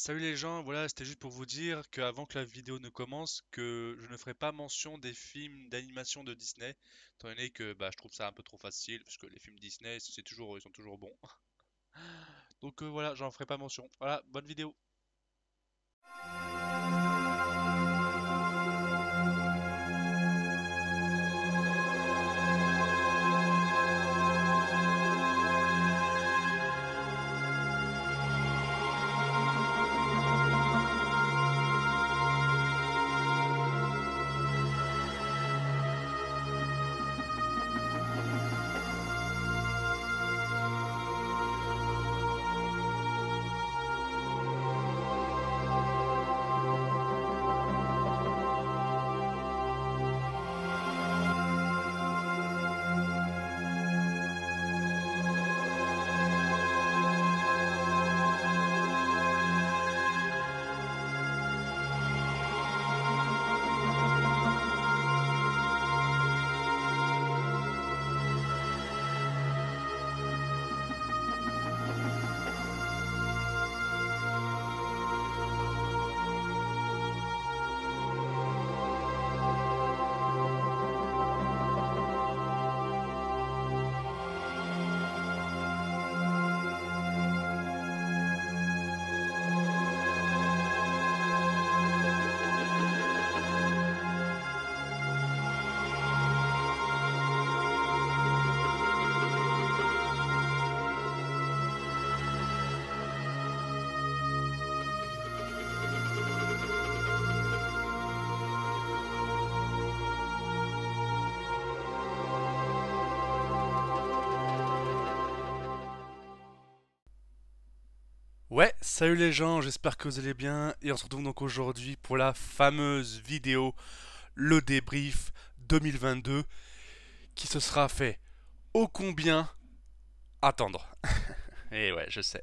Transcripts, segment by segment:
Salut les gens, voilà, c'était juste pour vous dire qu'avant que la vidéo ne commence, que je ne ferai pas mention des films d'animation de Disney, étant donné que je trouve ça un peu trop facile, parce que les films Disney, ils sont toujours bons. Donc voilà, j'en ferai pas mention. Voilà, bonne vidéo. Ouais, salut les gens, j'espère que vous allez bien, et on se retrouve donc aujourd'hui pour la fameuse vidéo, le débrief 2022, qui se sera fait ô combien attendre. Et ouais, je sais,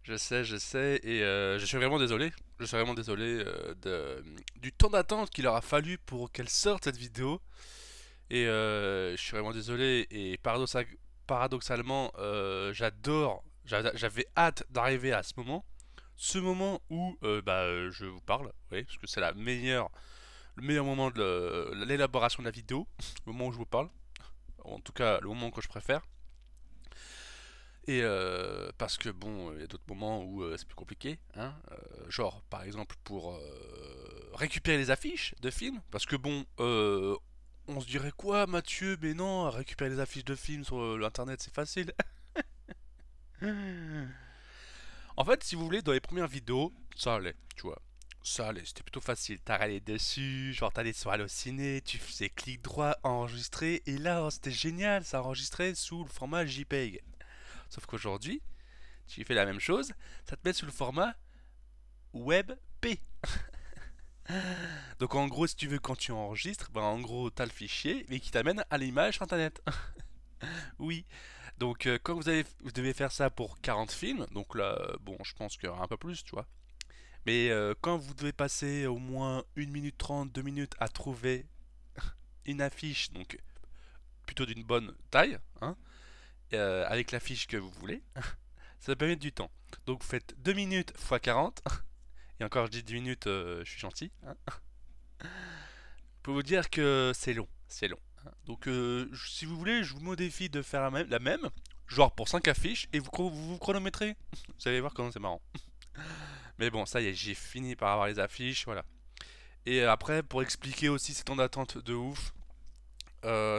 et je suis vraiment désolé. Je suis vraiment désolé du temps d'attente qu'il aura fallu pour qu'elle sorte cette vidéo. Et je suis vraiment désolé. Et paradoxalement, j'avais hâte d'arriver à ce moment. Ce moment où je vous parle, oui, parce que c'est le meilleur moment de l'élaboration de la vidéo, le moment où je vous parle. En tout cas, le moment que je préfère. Et parce que bon, il y a d'autres moments où c'est plus compliqué, hein, genre par exemple pour récupérer les affiches de films, parce que bon, on se dirait quoi, Mathieu, mais non, récupérer les affiches de films sur l'internet c'est facile. En fait, si vous voulez, dans les premières vidéos, ça allait, tu vois. Ça allait, c'était plutôt facile. T'allais dessus, genre t'allais sur Allociné, tu faisais clic droit, enregistrer, et là, oh, c'était génial, ça enregistrait sous le format JPEG. Sauf qu'aujourd'hui, tu fais la même chose, ça te met sous le format WebP. Donc en gros, si tu veux, quand tu enregistres, en gros, t'as le fichier, mais qui t'amène à l'image sur Internet. Oui. Donc quand vous devez faire ça pour 40 films, donc là, bon, je pense qu'il y aura un peu plus, tu vois. Mais quand vous devez passer au moins 1 minute 30, 2 minutes à trouver une affiche, donc plutôt d'une bonne taille, hein, avec l'affiche que vous voulez, ça va permettre du temps. Donc vous faites 2 minutes x 40. Et encore, je dis 10 minutes, je suis gentil, hein. Pour vous dire que c'est long, c'est long, hein. Donc, si vous voulez, je vous mets au défi de faire la même, genre pour 5 affiches, et vous chronométrez. Vous allez voir comment c'est marrant. Mais bon, ça y est, j'ai fini par avoir les affiches, voilà. Et après, pour expliquer aussi ces temps d'attente de ouf,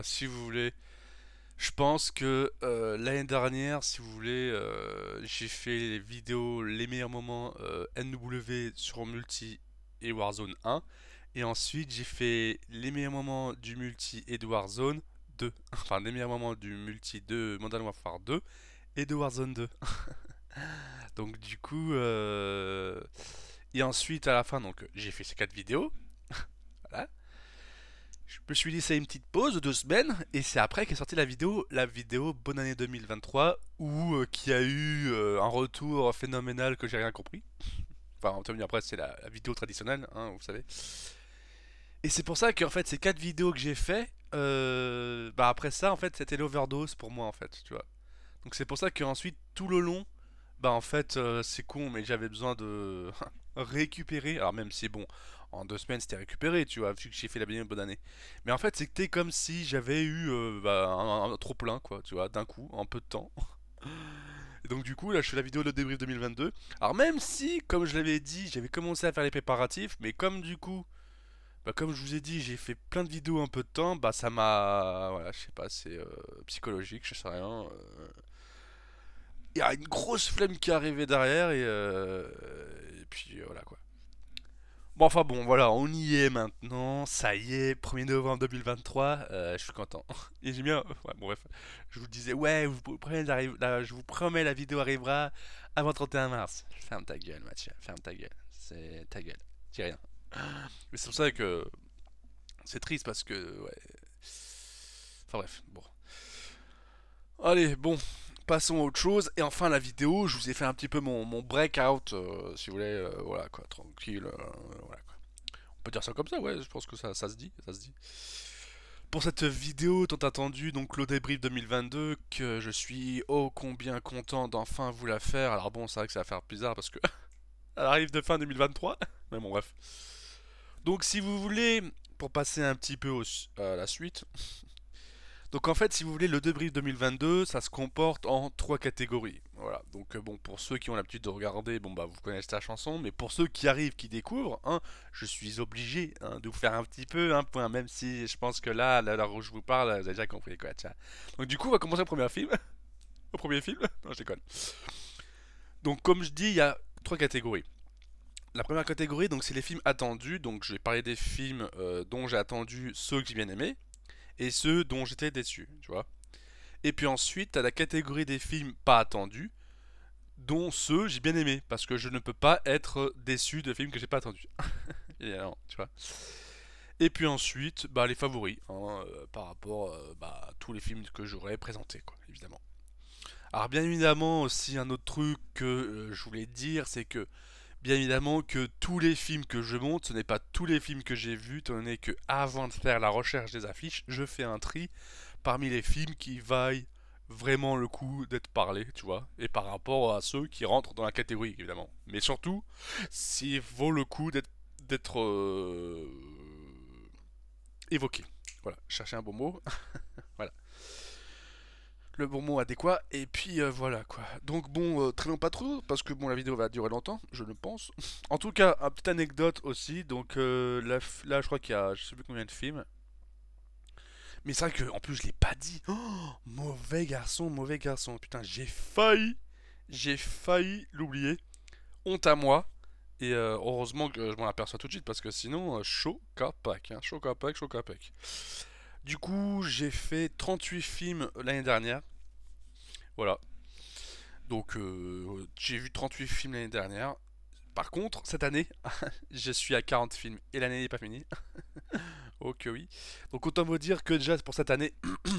si vous voulez, je pense que l'année dernière, si vous voulez, j'ai fait les vidéos les meilleurs moments NW sur Multi et Warzone 1. Et ensuite, j'ai fait les meilleurs moments du Multi et de Warzone 2. Enfin, les meilleurs moments du Multi de Modern Warfare 2 et de Warzone 2. Donc du coup, et ensuite à la fin, donc j'ai fait ces 4 vidéos. Voilà. Je me suis laissé une petite pause de 2 semaines et c'est après qu'est sortie la vidéo Bonne année 2023 où qui a eu un retour phénoménal que j'ai rien compris. Enfin, en après c'est la vidéo traditionnelle, hein, vous savez. Et c'est pour ça qu'en fait ces 4 vidéos que j'ai fait, après ça en fait c'était l'overdose pour moi en fait, tu vois. Donc c'est pour ça qu'ensuite tout le long, Bah en fait, c'est con, mais j'avais besoin de récupérer. Alors même si bon, en 2 semaines c'était récupéré, tu vois, vu que j'ai fait la bonne année. Mais en fait, c'était comme si j'avais eu bah, un trop plein, quoi, tu vois, d'un coup, en peu de temps. Et donc du coup, là, je fais la vidéo de débrief 2022. Alors même si, comme je l'avais dit, j'avais commencé à faire les préparatifs, mais comme du coup, bah, comme je vous ai dit, j'ai fait plein de vidéos en peu de temps, bah ça m'a, voilà, je sais pas, c'est psychologique, je sais rien. Il y a une grosse flemme qui est arrivée derrière et puis voilà quoi. Bon enfin bon voilà, on y est maintenant, ça y est, 1er novembre 2023, je suis content. Et j'aime bien, ouais bon bref, je vous disais ouais, je vous promets la vidéo arrivera avant 31 mars. Ferme ta gueule Mathieu, ferme ta gueule, c'est ta gueule, dis rien. Mais c'est pour ça que c'est triste parce que ouais. Enfin bref, bon. Allez, bon, passons à autre chose. Et enfin, la vidéo, je vous ai fait un petit peu mon breakout, si vous voulez, voilà quoi, tranquille, voilà quoi. On peut dire ça comme ça, ouais, je pense que ça se dit, ça se dit. Pour cette vidéo tant attendue, donc le débrief 2022, que je suis ô combien content d'enfin vous la faire. Alors bon, c'est vrai que ça va faire bizarre parce que elle arrive de fin 2023, mais bon bref. Donc si vous voulez, pour passer un petit peu à la suite, donc en fait, si vous voulez, le débrief 2022, ça se comporte en trois catégories. Voilà. Donc bon, pour ceux qui ont l'habitude de regarder, bon bah vous connaissez la chanson, mais pour ceux qui arrivent, qui découvrent, hein, je suis obligé hein, de vous faire un petit peu un point, même si je pense que là, à l'heure où je vous parle, vous avez déjà compris quoi. Tiens. Donc du coup, on va commencer au premier film. Au premier film. Non, je déconne. Donc comme je dis, il y a trois catégories. La première catégorie, donc c'est les films attendus. Donc je vais parler des films dont j'ai attendu ceux que j'ai bien aimés et ceux dont j'étais déçu, tu vois. Et puis ensuite, t'as la catégorie des films pas attendus, dont ceux j'ai bien aimé, parce que je ne peux pas être déçu de films que j'ai pas attendus. Évidemment, tu vois. Et puis ensuite, bah, les favoris, hein, par rapport bah, à tous les films que j'aurais présentés, quoi, évidemment. Alors bien évidemment, aussi un autre truc que je voulais dire, c'est que bien évidemment que tous les films que je monte, ce n'est pas tous les films que j'ai vus, étant donné que avant de faire la recherche des affiches, je fais un tri parmi les films qui vaillent vraiment le coup d'être parlés, tu vois, et par rapport à ceux qui rentrent dans la catégorie, évidemment. Mais surtout, s'il vaut le coup d'être évoqué. Voilà, chercher un bon mot. Voilà, le bon mot adéquat. Et puis voilà quoi. Donc bon, traînons pas trop parce que bon, la vidéo va durer longtemps, je le pense. En tout cas, une petite anecdote aussi. Donc là, je crois qu'il y a, je sais plus combien de films. Mais c'est vrai que en plus je l'ai pas dit. Oh, mauvais garçon, mauvais garçon. Putain, j'ai failli l'oublier. Honte à moi. Et heureusement que je m'en aperçois tout de suite parce que sinon, chaud capac, hein, chaud capac, chaud capac. Du coup, j'ai fait 38 films l'année dernière. Voilà. Donc, j'ai vu 38 films l'année dernière. Par contre, cette année, je suis à 40 films et l'année n'est pas finie. Ok, oui. Donc, autant vous dire que déjà pour cette année,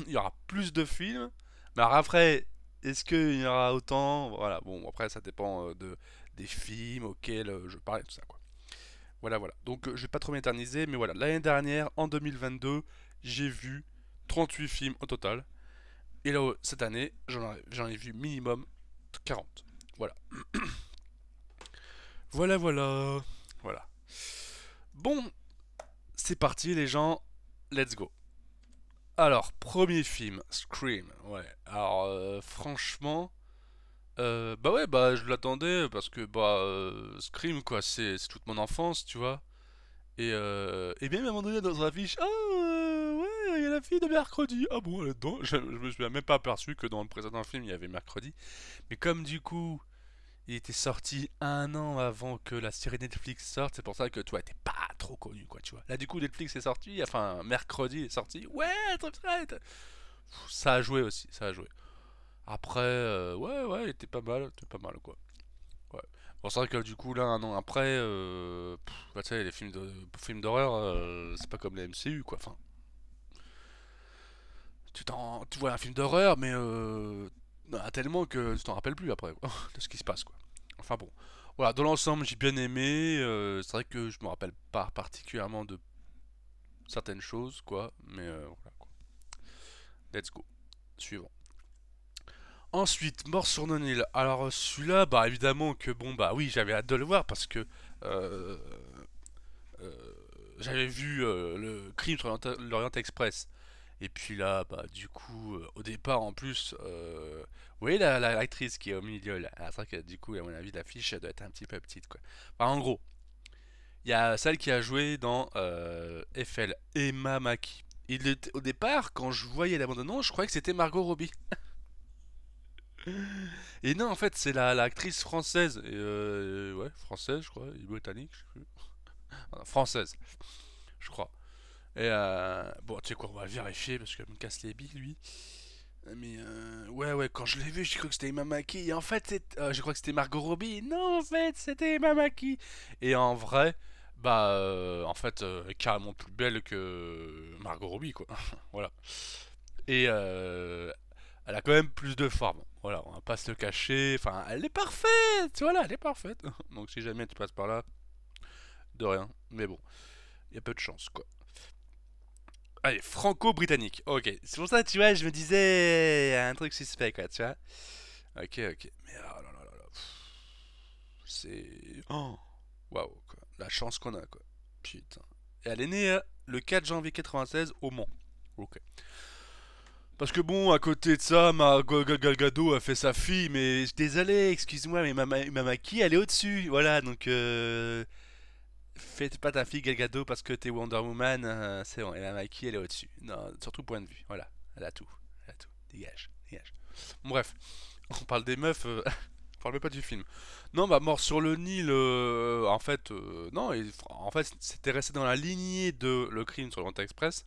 il y aura plus de films. Mais alors après, est-ce qu'il y aura autant? Voilà, bon, après, ça dépend des films auxquels je parle et tout ça, quoi. Voilà, voilà. Donc, je vais pas trop m'éterniser, mais voilà. L'année dernière, en 2022, j'ai vu 38 films au total. Et là, cette année, j'en ai vu minimum 40. Voilà. Voilà, voilà. Voilà. Bon, c'est parti, les gens. Let's go. Alors, premier film, Scream. Ouais. Alors, franchement, bah ouais, bah je l'attendais parce que bah Scream quoi, c'est toute mon enfance, tu vois. Et bien à un moment donné dans une affiche, ah ouais, il y a la fille de mercredi. Ah bon, elle est dedans. Je me suis même pas aperçu que dans le précédent film il y avait mercredi. Mais comme du coup il était sorti un an avant que la série Netflix sorte, c'est pour ça que tu vois, t'es pas trop connu quoi, tu vois. Là du coup Netflix est sorti, enfin mercredi est sorti. Ouais, très très. Ça a joué aussi, ça a joué. Après, ouais, ouais, il était pas mal quoi. Ouais. Bon, c'est vrai que du coup, là, un an après, bah, tu sais, les films d'horreur, c'est pas comme les MCU quoi. Enfin, tu vois un film d'horreur, mais tellement que tu t'en rappelles plus après quoi, de ce qui se passe quoi. Enfin bon. Voilà, dans l'ensemble, j'ai bien aimé. C'est vrai que je me rappelle pas particulièrement de certaines choses, quoi. Mais voilà, quoi. Let's go. Suivant. Ensuite, Mort sur le Nil. Alors celui-là, bah évidemment que bon bah oui, j'avais hâte de le voir parce que euh, euh, j'avais vu le Crime sur l'Orient Express. Et puis là, bah du coup, au départ en plus, oui l'actrice qui est au milieu là. Ah, c'est vrai que du coup, à mon avis, l'affiche elle doit être un petit peu petite quoi. Enfin, en gros, il y a celle qui a joué dans Eiffel, Emma Mackey. Au départ, quand je voyais la bande-annonce, je croyais que c'était Margot Robbie. Et non, en fait, c'est l'actrice française. Et ouais, française, je crois, et britannique, je sais plus. Ah, française, je crois. Et bon, tu sais quoi, on va vérifier parce qu'elle me casse les billes, lui. Mais ouais, ouais, quand je l'ai vu, j'ai cru que c'était Emma Mackey. Et en fait, je crois que c'était Margot Robbie. Non, en fait, c'était Emma Mackey. Et en vrai, bah, en fait, carrément plus belle que Margot Robbie, quoi. Voilà. Et elle a quand même plus de forme. Voilà, on va pas se le cacher. Enfin, elle est parfaite. Voilà, elle est parfaite. Donc si jamais tu passes par là, de rien. Mais bon, il y a peu de chance, quoi. Allez, franco-britannique. Ok, c'est pour ça, tu vois, je me disais un truc suspect, quoi, tu vois. Ok, ok. Mais oh là là là là. C'est. Oh, waouh, quoi. La chance qu'on a, quoi. Putain. Et elle est née le 4 janvier 96 au Mans. Ok. Parce que bon, à côté de ça, Margot Galgado a fait sa fille, mais désolé, excuse-moi, mais Mamaki, elle est au-dessus. Voilà, donc faites pas ta fille Galgado parce que t'es Wonder Woman, c'est bon, et Mamaki, elle est au-dessus. Non, surtout point de vue, voilà, elle a tout, elle a tout. Dégage, dégage. Bon, bref, on parle des meufs, on parle même pas du film. Non, bah, Mort sur le Nil, en fait, non, en fait, c'était resté dans la lignée de Le Crime sur l'Orient Express.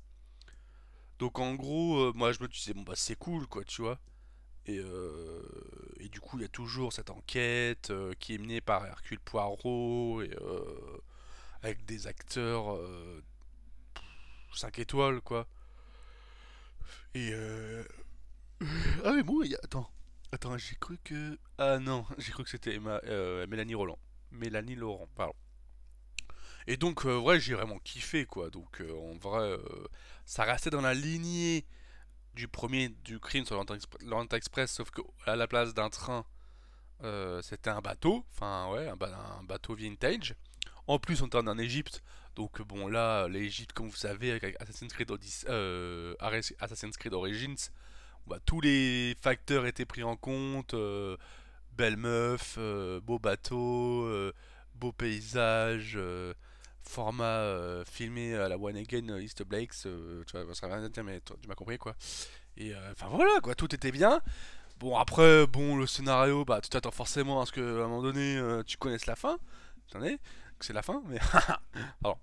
Donc en gros, moi je me disais, bon bah c'est cool quoi, tu vois. Et du coup, il y a toujours cette enquête qui est menée par Hercule Poirot et avec des acteurs 5 étoiles quoi. Et ah mais bon, attends, attends, j'ai cru que ah non, j'ai cru que c'était Mélanie Roland, Mélanie Laurent, pardon. Et donc ouais, j'ai vraiment kiffé quoi. Donc en vrai, ça restait dans la lignée du premier du crime sur l'Orient Express, sauf que à la place d'un train, c'était un bateau, enfin ouais, un bateau vintage. En plus, on était en Égypte, donc bon là, l'Égypte, comme vous savez, avec Assassin's Creed Origins, bah, tous les facteurs étaient pris en compte. Belle meuf, beau bateau, beau paysage, format filmé à la One Again East Blakes, tu vois, ça va rien dire, mais tu m'as compris quoi. Et enfin voilà quoi, tout était bien. Bon après, bon le scénario, bah tu t'attends forcément à ce qu'à un moment donné tu connaisses la fin. J'en ai, que c'est la fin, mais pardon.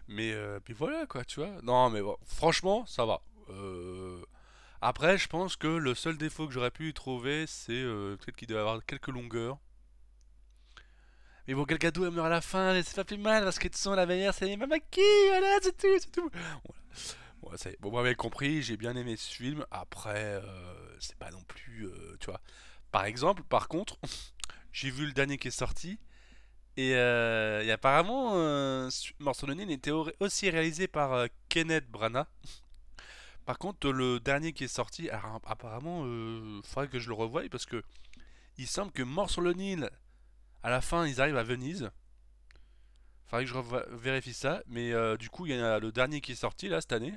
Mais puis voilà quoi, tu vois. Non mais bon, franchement, ça va. Après, je pense que le seul défaut que j'aurais pu y trouver, c'est peut-être qu'il doit avoir quelques longueurs. Mais bon, Galgado elle meurt à la fin, et c'est pas plus mal parce que de toute façon la meilleure c'est Mamaki, voilà, c'est tout, c'est tout. Voilà. Bon, ça y est. Bon, vous m'avez compris, j'ai bien aimé ce film. Après, c'est pas non plus, tu vois. Par exemple, par contre, j'ai vu le dernier qui est sorti et apparemment, Morceau de Nil était aussi réalisé par Kenneth Branagh. Par contre, le dernier qui est sorti, alors, apparemment, faudrait que je le revoie parce que il semble que Mort sur le Nil, à la fin, ils arrivent à Venise. Faudrait que je vérifie ça. Mais du coup, il y a le dernier qui est sorti là cette année.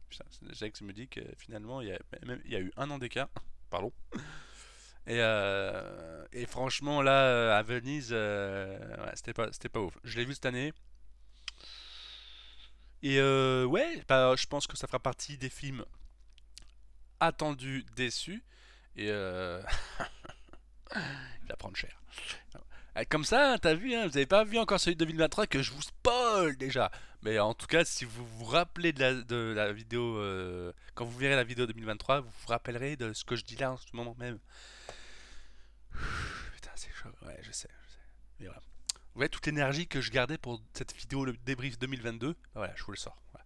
Putain, Jax me dit que finalement, il y a eu un an d'écart. Pardon. Et franchement, là, à Venise, ouais, c'était pas ouf. Je l'ai vu cette année. Et ouais, bah, je pense que ça fera partie des films attendus, déçus. Et il va prendre cher. Comme ça, t'as vu, hein, vous avez pas vu encore celui de 2023 que je vous spoil déjà. Mais en tout cas, si vous vous rappelez de la vidéo, quand vous verrez la vidéo 2023, vous vous rappellerez de ce que je dis là en ce moment même. Putain, c'est chaud. Ouais, je sais, je sais. Mais voilà. Vous voyez toute l'énergie que je gardais pour cette vidéo, le débrief 2022. Voilà, je vous le sors. Voilà.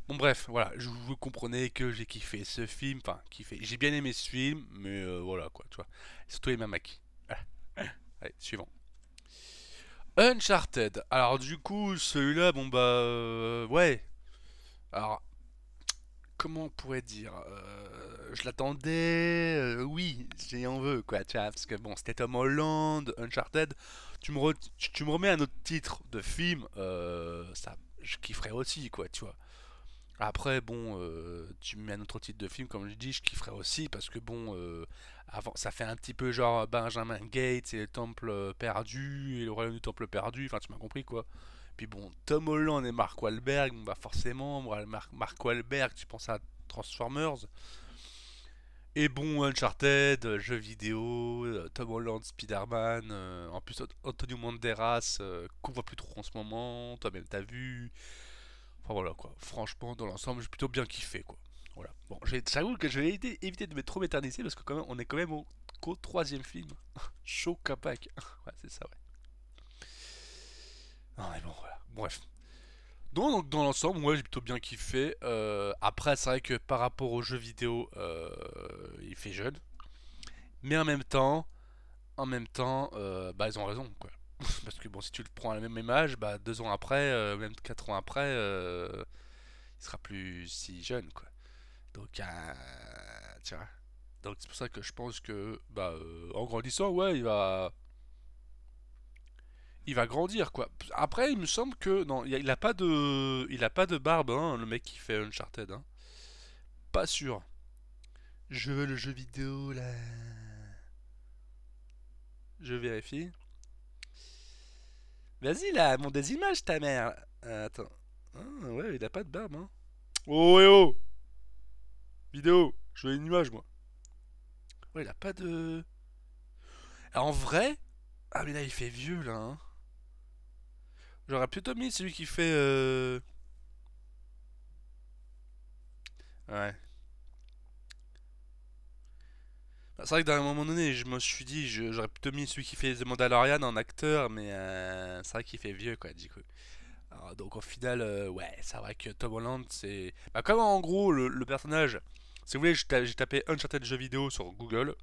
Bon, bref, voilà, vous comprenez que j'ai kiffé ce film. Enfin, kiffé. J'ai bien aimé ce film, mais voilà quoi, tu vois. Surtout Emma Mackey. Voilà. Allez, suivant. Uncharted. Alors du coup, celui-là, bon bah ouais. Alors comment on pourrait dire, je l'attendais, oui, j'ai en veux, quoi, tu vois, parce que bon, c'était Tom Holland, Uncharted, tu me remets un autre titre de film, ça, je kifferais aussi, quoi, tu vois. Après, bon, tu me mets un autre titre de film, comme je dis, je kifferais aussi, parce que bon, avant, ça fait un petit peu genre Benjamin Gates et le Temple perdu, et le Royaume du Temple perdu, enfin, tu m'as compris, quoi. Puis bon, Tom Holland et Mark Wahlberg, bon, bah forcément, moi, Mark Wahlberg, tu penses à Transformers. Et bon, Uncharted, jeux vidéo, Tom Holland, Spider-Man, en plus Antonio Banderas, qu'on voit plus trop en ce moment, toi-même t'as vu. Enfin voilà quoi, franchement, dans l'ensemble, j'ai plutôt bien kiffé quoi. Voilà. Bon, j'avoue que je vais éviter de trop m'éterniser parce que quand même, on est quand même qu'au troisième film. Chaud Capac. Ouais, c'est ça, ouais. Non, mais bon, voilà. Bref. Donc dans l'ensemble, moi j'ai plutôt bien kiffé. Après, c'est vrai que par rapport aux jeux vidéo, il fait jeune. Mais en même temps, bah ils ont raison quoi. Parce que bon, si tu le prends à la même âge, bah 2 ans après, même 4 ans après, il sera plus si jeune quoi. Donc, tu vois. Donc c'est pour ça que je pense que, bah, en grandissant, ouais, il va grandir quoi. Après, il me semble que non, il a pas de barbe, hein, le mec qui fait Uncharted, hein. Pas sûr. Je veux le jeu vidéo là. Je vérifie. Vas-y là, monte des images ta mère. Attends. Ah, ouais, il a pas de barbe, hein. Oh, eh oh. Vidéo. Je veux une image moi. Ouais, il a pas de. Ah, en vrai. Ah mais là il fait vieux là, hein. J'aurais plutôt mis celui qui fait. Ouais. Bah, c'est vrai que d'un moment donné, je me suis dit, j'aurais plutôt mis celui qui fait The Mandalorian en acteur, mais c'est vrai qu'il fait vieux quoi, du coup. Alors, donc au final, ouais, c'est vrai que Tom Holland, c'est. Bah, comme en gros le personnage. Si vous voulez, j'ai tapé Uncharted jeux vidéo sur Google.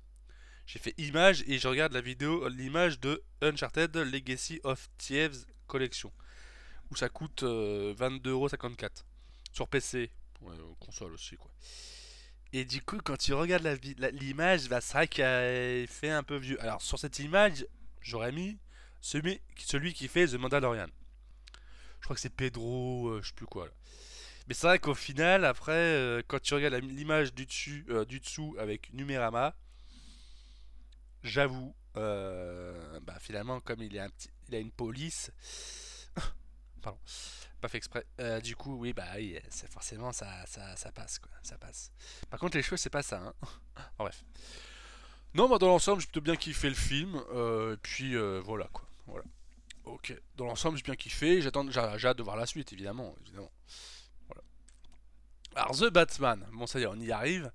J'ai fait image et je regarde la vidéo, l'image de Uncharted Legacy of Thieves Collection. Où ça coûte 22,54€ sur PC. Ouais, console aussi quoi. Et du coup, quand tu regardes l'image, bah, c'est vrai qu'elle fait un peu vieux. Alors, sur cette image, j'aurais mis celui qui fait The Mandalorian. Je crois que c'est Pedro, je sais plus quoi. Là. Mais c'est vrai qu'au final, après, quand tu regardes l'image du dessous avec Numérama, j'avoue, bah, finalement, comme il a une police. Pardon, pas fait exprès. Du coup, oui, bah, oui, c'est forcément ça passe quoi, ça passe. Par contre, les cheveux, c'est pas ça. Hein. En bref. Non, bah, dans l'ensemble, j'ai plutôt bien kiffé le film. Et puis voilà quoi. Voilà. Ok. Dans l'ensemble, j'ai bien kiffé. J'ai hâte de voir la suite, évidemment, évidemment. Voilà. Alors The Batman. Bon, ça y est, on y arrive.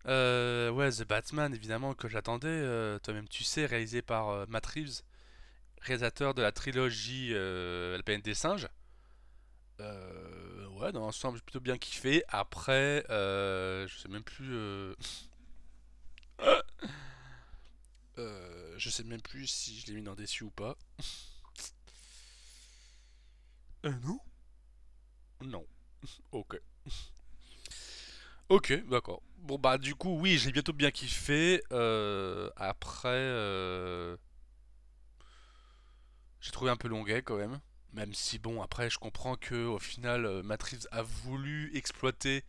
Ouais, The Batman, évidemment que j'attendais. Toi-même, tu sais, réalisé par Matt Reeves, réalisateur de la trilogie La planète des singes. Ouais, dans l'ensemble, j'ai plutôt bien kiffé. Après, je sais même plus. Je sais même plus si je l'ai mis dans déçu ou pas. Non. Non. Ok. Ok, d'accord. Bon bah du coup oui, j'ai bientôt bien kiffé. Après, j'ai trouvé un peu longuet quand même. Même si bon, après je comprends que au final, Matt Reeves a voulu exploiter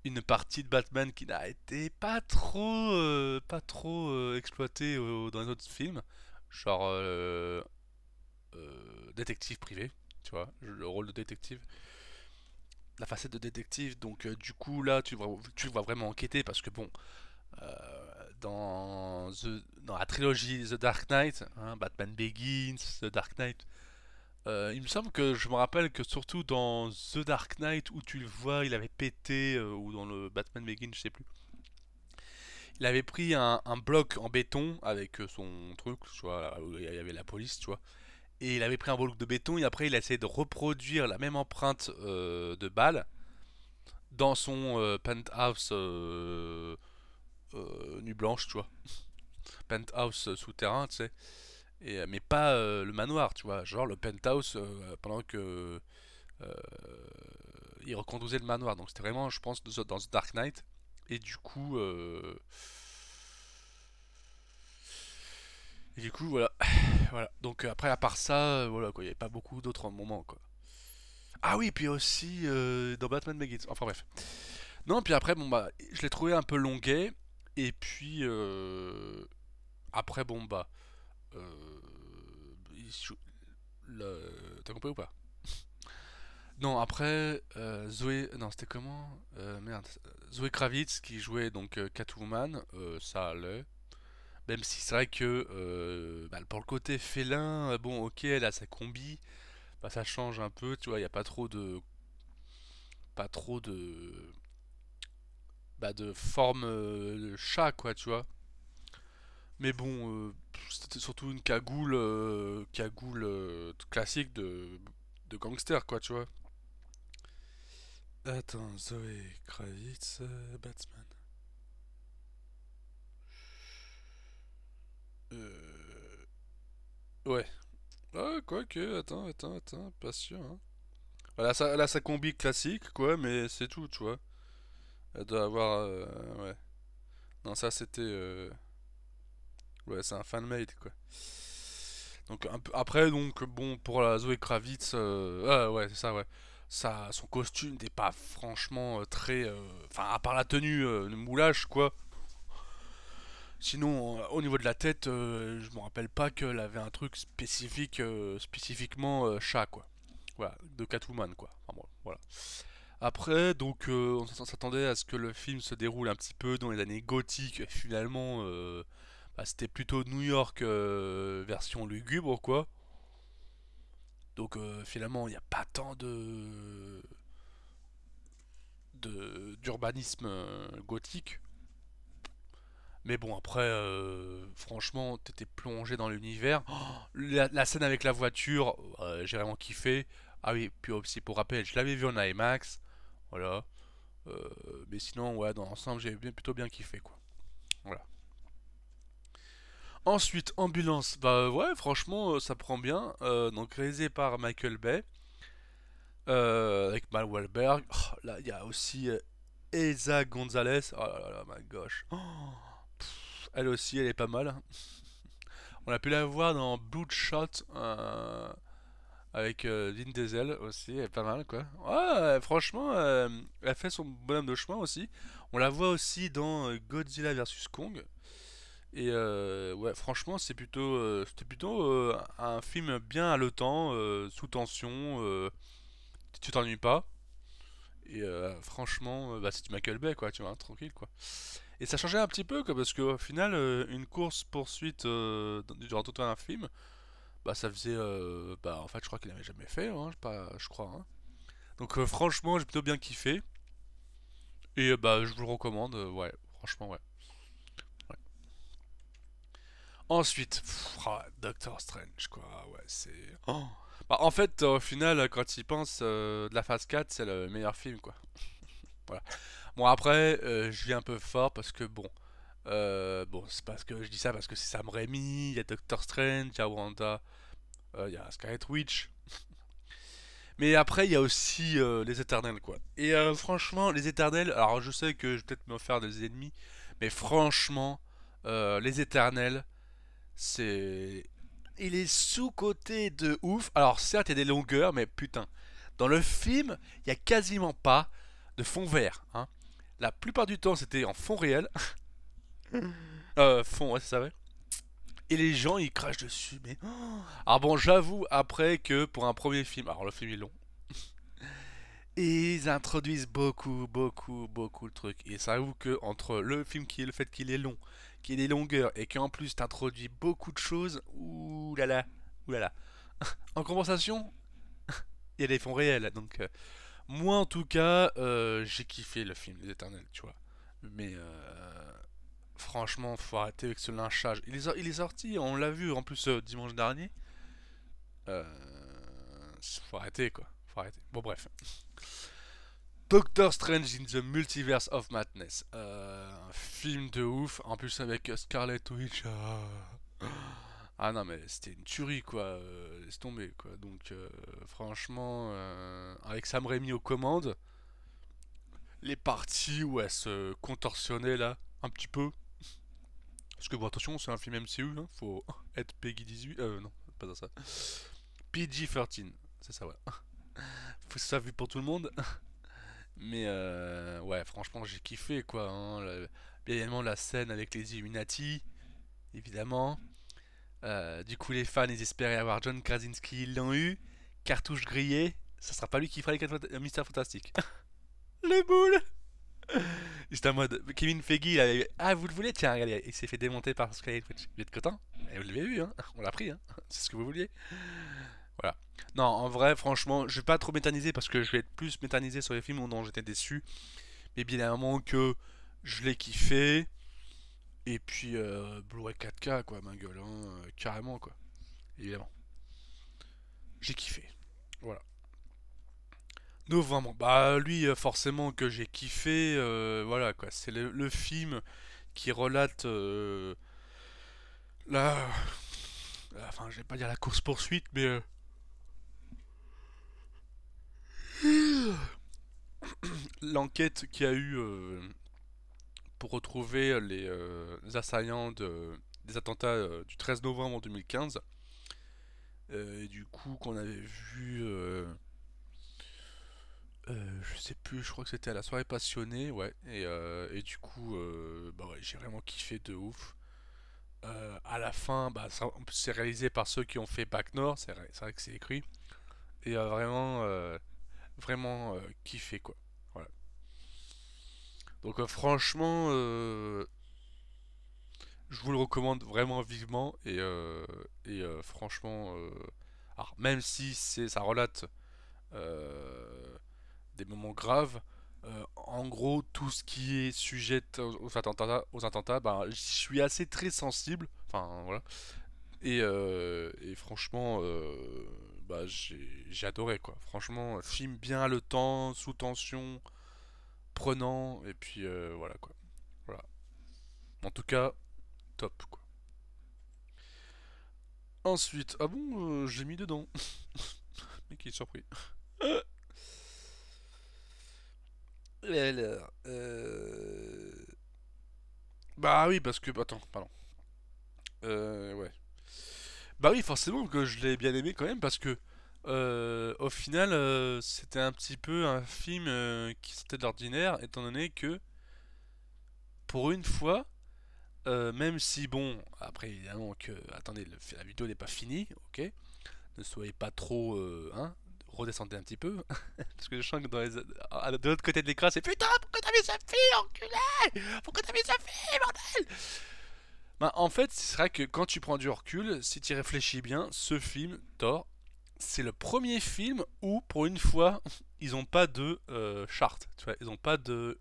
une partie de Batman qui n'a été pas trop exploitée dans les autres films. Genre détective privé, tu vois, le rôle de détective, la facette de détective. Donc du coup là, tu le vois vraiment enquêter parce que bon, dans la trilogie The Dark Knight, hein, Batman Begins, The Dark Knight, il me semble que je me rappelle que surtout dans The Dark Knight où tu le vois, il avait pété, ou dans le Batman Begins, je sais plus. Il avait pris un bloc en béton avec son truc, tu vois, où il y avait la police, tu vois. Et il avait pris un bloc de béton et après il a essayé de reproduire la même empreinte de balle dans son penthouse nu blanche, tu vois. Penthouse souterrain, tu sais. Mais pas le manoir, tu vois. Genre le penthouse pendant que il reconduisait le manoir. Donc c'était vraiment, je pense, dans The Dark Knight. Et du coup, voilà. Voilà. Donc après, à part ça, voilà quoi, il n'y avait pas beaucoup d'autres moments quoi. Ah oui, puis aussi dans Batman Begins. Enfin bref. Non, puis après, bon bah, je l'ai trouvé un peu longuet. Et puis après, bon bah, euh, t'as compris ou pas? Non, après, Zoé. Non, c'était comment? Merde. Zoé Kravitz qui jouait donc Catwoman, ça allait. Même si c'est vrai que bah, pour le côté félin, bon, ok, elle a sa combi, bah, ça change un peu, tu vois, il n'y a pas trop de. Pas trop de. Bah, de forme de chat, quoi, tu vois. Mais bon, c'était surtout une cagoule classique de gangster, quoi, tu vois. Attends, Zoé Kravitz, Batman. Euh, ouais. Ah, quoique, attends, pas sûr, hein. Elle a sa combi classique, quoi, mais c'est tout, tu vois. Elle doit avoir. Ouais. Non, ça c'était. Ouais, c'est un fan-made, quoi. Donc, un peu, après, donc, bon, pour la Zoé Kravitz. Ah, ouais, c'est ça, ouais. Son costume n'est pas franchement très. Enfin, à part la tenue, le moulage, quoi. Sinon, au niveau de la tête, je me rappelle pas qu'elle avait un truc spécifique, spécifiquement chat, quoi. Voilà, de Catwoman, quoi. Enfin, bon, voilà. Après, donc, on s'attendait à ce que le film se déroule un petit peu dans les années gothiques. Et finalement, bah, c'était plutôt New York version lugubre, quoi. Donc, finalement, il n'y a pas tant d'urbanisme gothique. Mais bon, après, franchement, t'étais plongé dans l'univers. Oh, la scène avec la voiture, j'ai vraiment kiffé. Ah oui, puis aussi pour rappel, je l'avais vu en IMAX. Voilà. Mais sinon, ouais, dans l'ensemble, j'ai plutôt bien kiffé, quoi. Voilà. Ensuite, Ambulance. Bah ouais, franchement, ça prend bien. Donc réalisé par Michael Bay. Avec Mal Wahlberg. Oh, là, il y a aussi Eiza Gonzalez. Oh là là là, my gosh. Oh, elle aussi, elle est pas mal. On a pu la voir dans Bloodshot avec Vin Diesel aussi, elle est pas mal quoi. Ouais, franchement, elle a fait son bonhomme de chemin aussi. On la voit aussi dans Godzilla vs Kong. Et ouais, franchement, c'était plutôt un film bien haletant, sous tension. Tu t'ennuies pas. Et franchement, bah, c'est du Michael Bay quoi, tu vois, tranquille quoi. Et ça changeait un petit peu quoi, parce qu'au final, une course poursuite durant tout un film, bah ça faisait, bah en fait, je crois qu'il n'avait jamais fait, hein, je crois. Hein. Donc franchement, j'ai plutôt bien kiffé. Et bah je vous le recommande, ouais, franchement ouais. Ouais. Ensuite, Doctor Strange, quoi. Ouais, c'est. Oh. Bah, en fait, au final, quand il pense, de la phase 4 c'est le meilleur film, quoi. Voilà. Bon, après, je vis un peu fort parce que, bon. Bon, c'est parce que je dis ça parce que c'est Sam Raimi, il y a Doctor Strange, il y a Wanda, il y a Scarlet Witch. Mais après, il y a aussi les Éternels, quoi. Et franchement, les Éternels, alors je sais que je vais peut-être me faire des ennemis, mais franchement, les Éternels, c'est. Il est sous-coté de ouf. Alors, certes, il y a des longueurs, mais putain. Dans le film, il y a quasiment pas de fond vert. Hein. La plupart du temps, c'était en fond réel. Fond, ouais, c'est ça, ouais. Et les gens, ils crachent dessus. Mais. Oh. Alors, bon, j'avoue, après, que pour un premier film. Alors, le film est long. Et ils introduisent beaucoup le truc. Et ça avoue que entre le film qui est le fait qu'il est long, qu'il y ait des longueurs et qu'en plus t'introduis beaucoup de choses, ouh là là, ouh là là. En compensation, il y a des fonds réels. Donc moi en tout cas, j'ai kiffé le film Les Éternels, tu vois. Mais franchement, faut arrêter avec ce lynchage. Il est sorti, on l'a vu en plus dimanche dernier. Euh, faut arrêter quoi. Faut arrêter. Bon bref. Doctor Strange in the Multiverse of Madness. Un film de ouf, en plus avec Scarlet Witch. Ah non, mais c'était une tuerie, quoi. Laisse tomber, quoi. Donc, franchement, avec Sam Raimi aux commandes, les parties où elle se contorsionnait, là, un petit peu. Parce que, bon, attention, c'est un film MCU, hein, faut être Peggy 18. Non, pas ça. PG-13, c'est ça, ouais. Faut que ça vu pour tout le monde. Mais, ouais, franchement, j'ai kiffé, quoi. Hein. Bien évidemment, la scène avec les Illuminati, évidemment. Du coup, les fans, ils espéraient avoir John Krasinski, ils l'ont eu. Cartouche grillée, ça sera pas lui qui fera les 4 Mystères Fantastiques. Les boules. J'étais en mode, Kevin Feige, il avait, ah, vous le voulez? Tiens, regardez, il s'est fait démonter par Skynet Witch. Vous êtes content? Et vous l'avez vu, hein? On l'a pris, hein? C'est ce que vous vouliez. Voilà. Non, en vrai, franchement, je vais pas trop m'éterniser parce que je vais être plus m'éterniser sur les films dont j'étais déçu. Mais bien évidemment que je l'ai kiffé. Et puis, Blu-ray 4K, quoi, ma gueule, hein, carrément, quoi. Évidemment. J'ai kiffé. Voilà. Novembre, bah lui forcément que j'ai kiffé, voilà quoi, c'est le film qui relate la, enfin je vais pas dire la course poursuite, mais l'enquête qu'il y a eu pour retrouver les assaillants des attentats du 13 novembre 2015, et du coup qu'on avait vu, je sais plus, je crois que c'était à la soirée passionnée, ouais, et du coup, bah ouais, j'ai vraiment kiffé de ouf. À la fin, bah, c'est réalisé par ceux qui ont fait Bac Nord, c'est vrai que c'est écrit. Et vraiment, vraiment kiffé quoi. Voilà. Donc franchement, je vous le recommande vraiment vivement. Franchement, alors, même si ça relate des moments graves, en gros, tout ce qui est sujet aux attentats, bah, je suis assez très sensible. Enfin, voilà. Et franchement, bah, j'ai adoré quoi. Franchement, film bien le temps, sous tension, prenant, et puis voilà quoi. Voilà. En tout cas, top quoi. Ensuite, ah bon, j'ai mis dedans. Mais qui est surpris. Alors, bah oui, parce que, attends, pardon. Ouais. Bah oui, forcément que je l'ai bien aimé quand même, parce que au final, c'était un petit peu un film qui sortait de l'ordinaire, étant donné que pour une fois, même si bon, après évidemment que, attendez, la vidéo n'est pas finie, ok, ne soyez pas trop, hein, redescendez un petit peu, parce que je sens que de l'autre côté de l'écran, c'est putain, pourquoi t'as mis sa fille, enculé, pourquoi t'as mis sa fille, bordel. Bah, en fait, c'est vrai que quand tu prends du recul, si tu réfléchis bien, ce film, Thor, c'est le premier film où, pour une fois, ils ont pas de charte, tu vois, ils ont pas de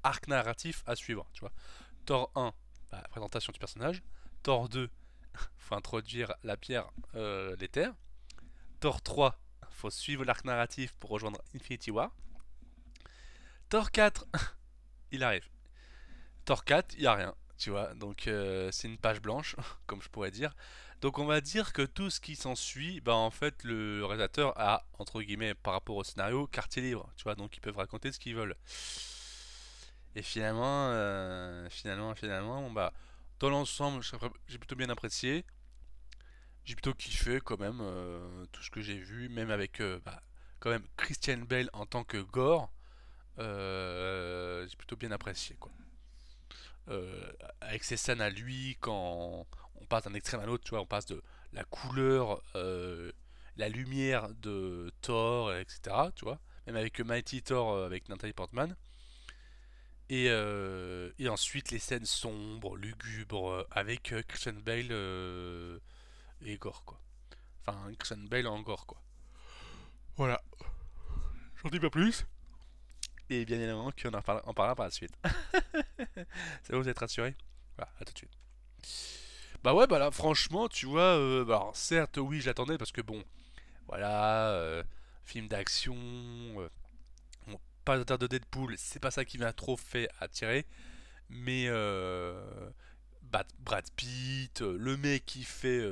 arc narratif à suivre, tu vois. Thor 1, bah, présentation du personnage. Thor 2, faut introduire la pierre, l'éther. Thor 3, faut suivre l'arc narratif pour rejoindre Infinity War. Thor 4, il arrive. Thor 4, il y a rien, tu vois. Donc c'est une page blanche, comme je pourrais dire. Donc on va dire que tout ce qui s'ensuit, bah en fait le réalisateur a entre guillemets par rapport au scénario quartier libre, tu vois. Donc ils peuvent raconter ce qu'ils veulent. Et finalement, bon, bah dans l'ensemble, j'ai plutôt bien apprécié. J'ai plutôt kiffé quand même tout ce que j'ai vu, même avec bah, quand même Christian Bale en tant que Gore, j'ai plutôt bien apprécié quoi. Avec ses scènes à lui, quand on passe d'un extrême à l'autre, tu vois, on passe de la couleur, la lumière de Thor, etc. Tu vois, même avec Mighty Thor avec Natalie Portman. Et ensuite les scènes sombres, lugubres, avec Christian Bale et Gore quoi. Enfin, Christian Bale en Gore quoi. Voilà, j'en dis pas plus. Et bien évidemment qu'on en parlera par la suite. C'est bon, vous êtes rassurés? Voilà, à tout de suite. Bah ouais, bah là, franchement, tu vois, bah alors, certes, oui, j'attendais parce que bon, voilà, film d'action, bon, pas d'auteur de Deadpool, c'est pas ça qui m'a trop fait attirer, mais Brad Pitt, le mec qui fait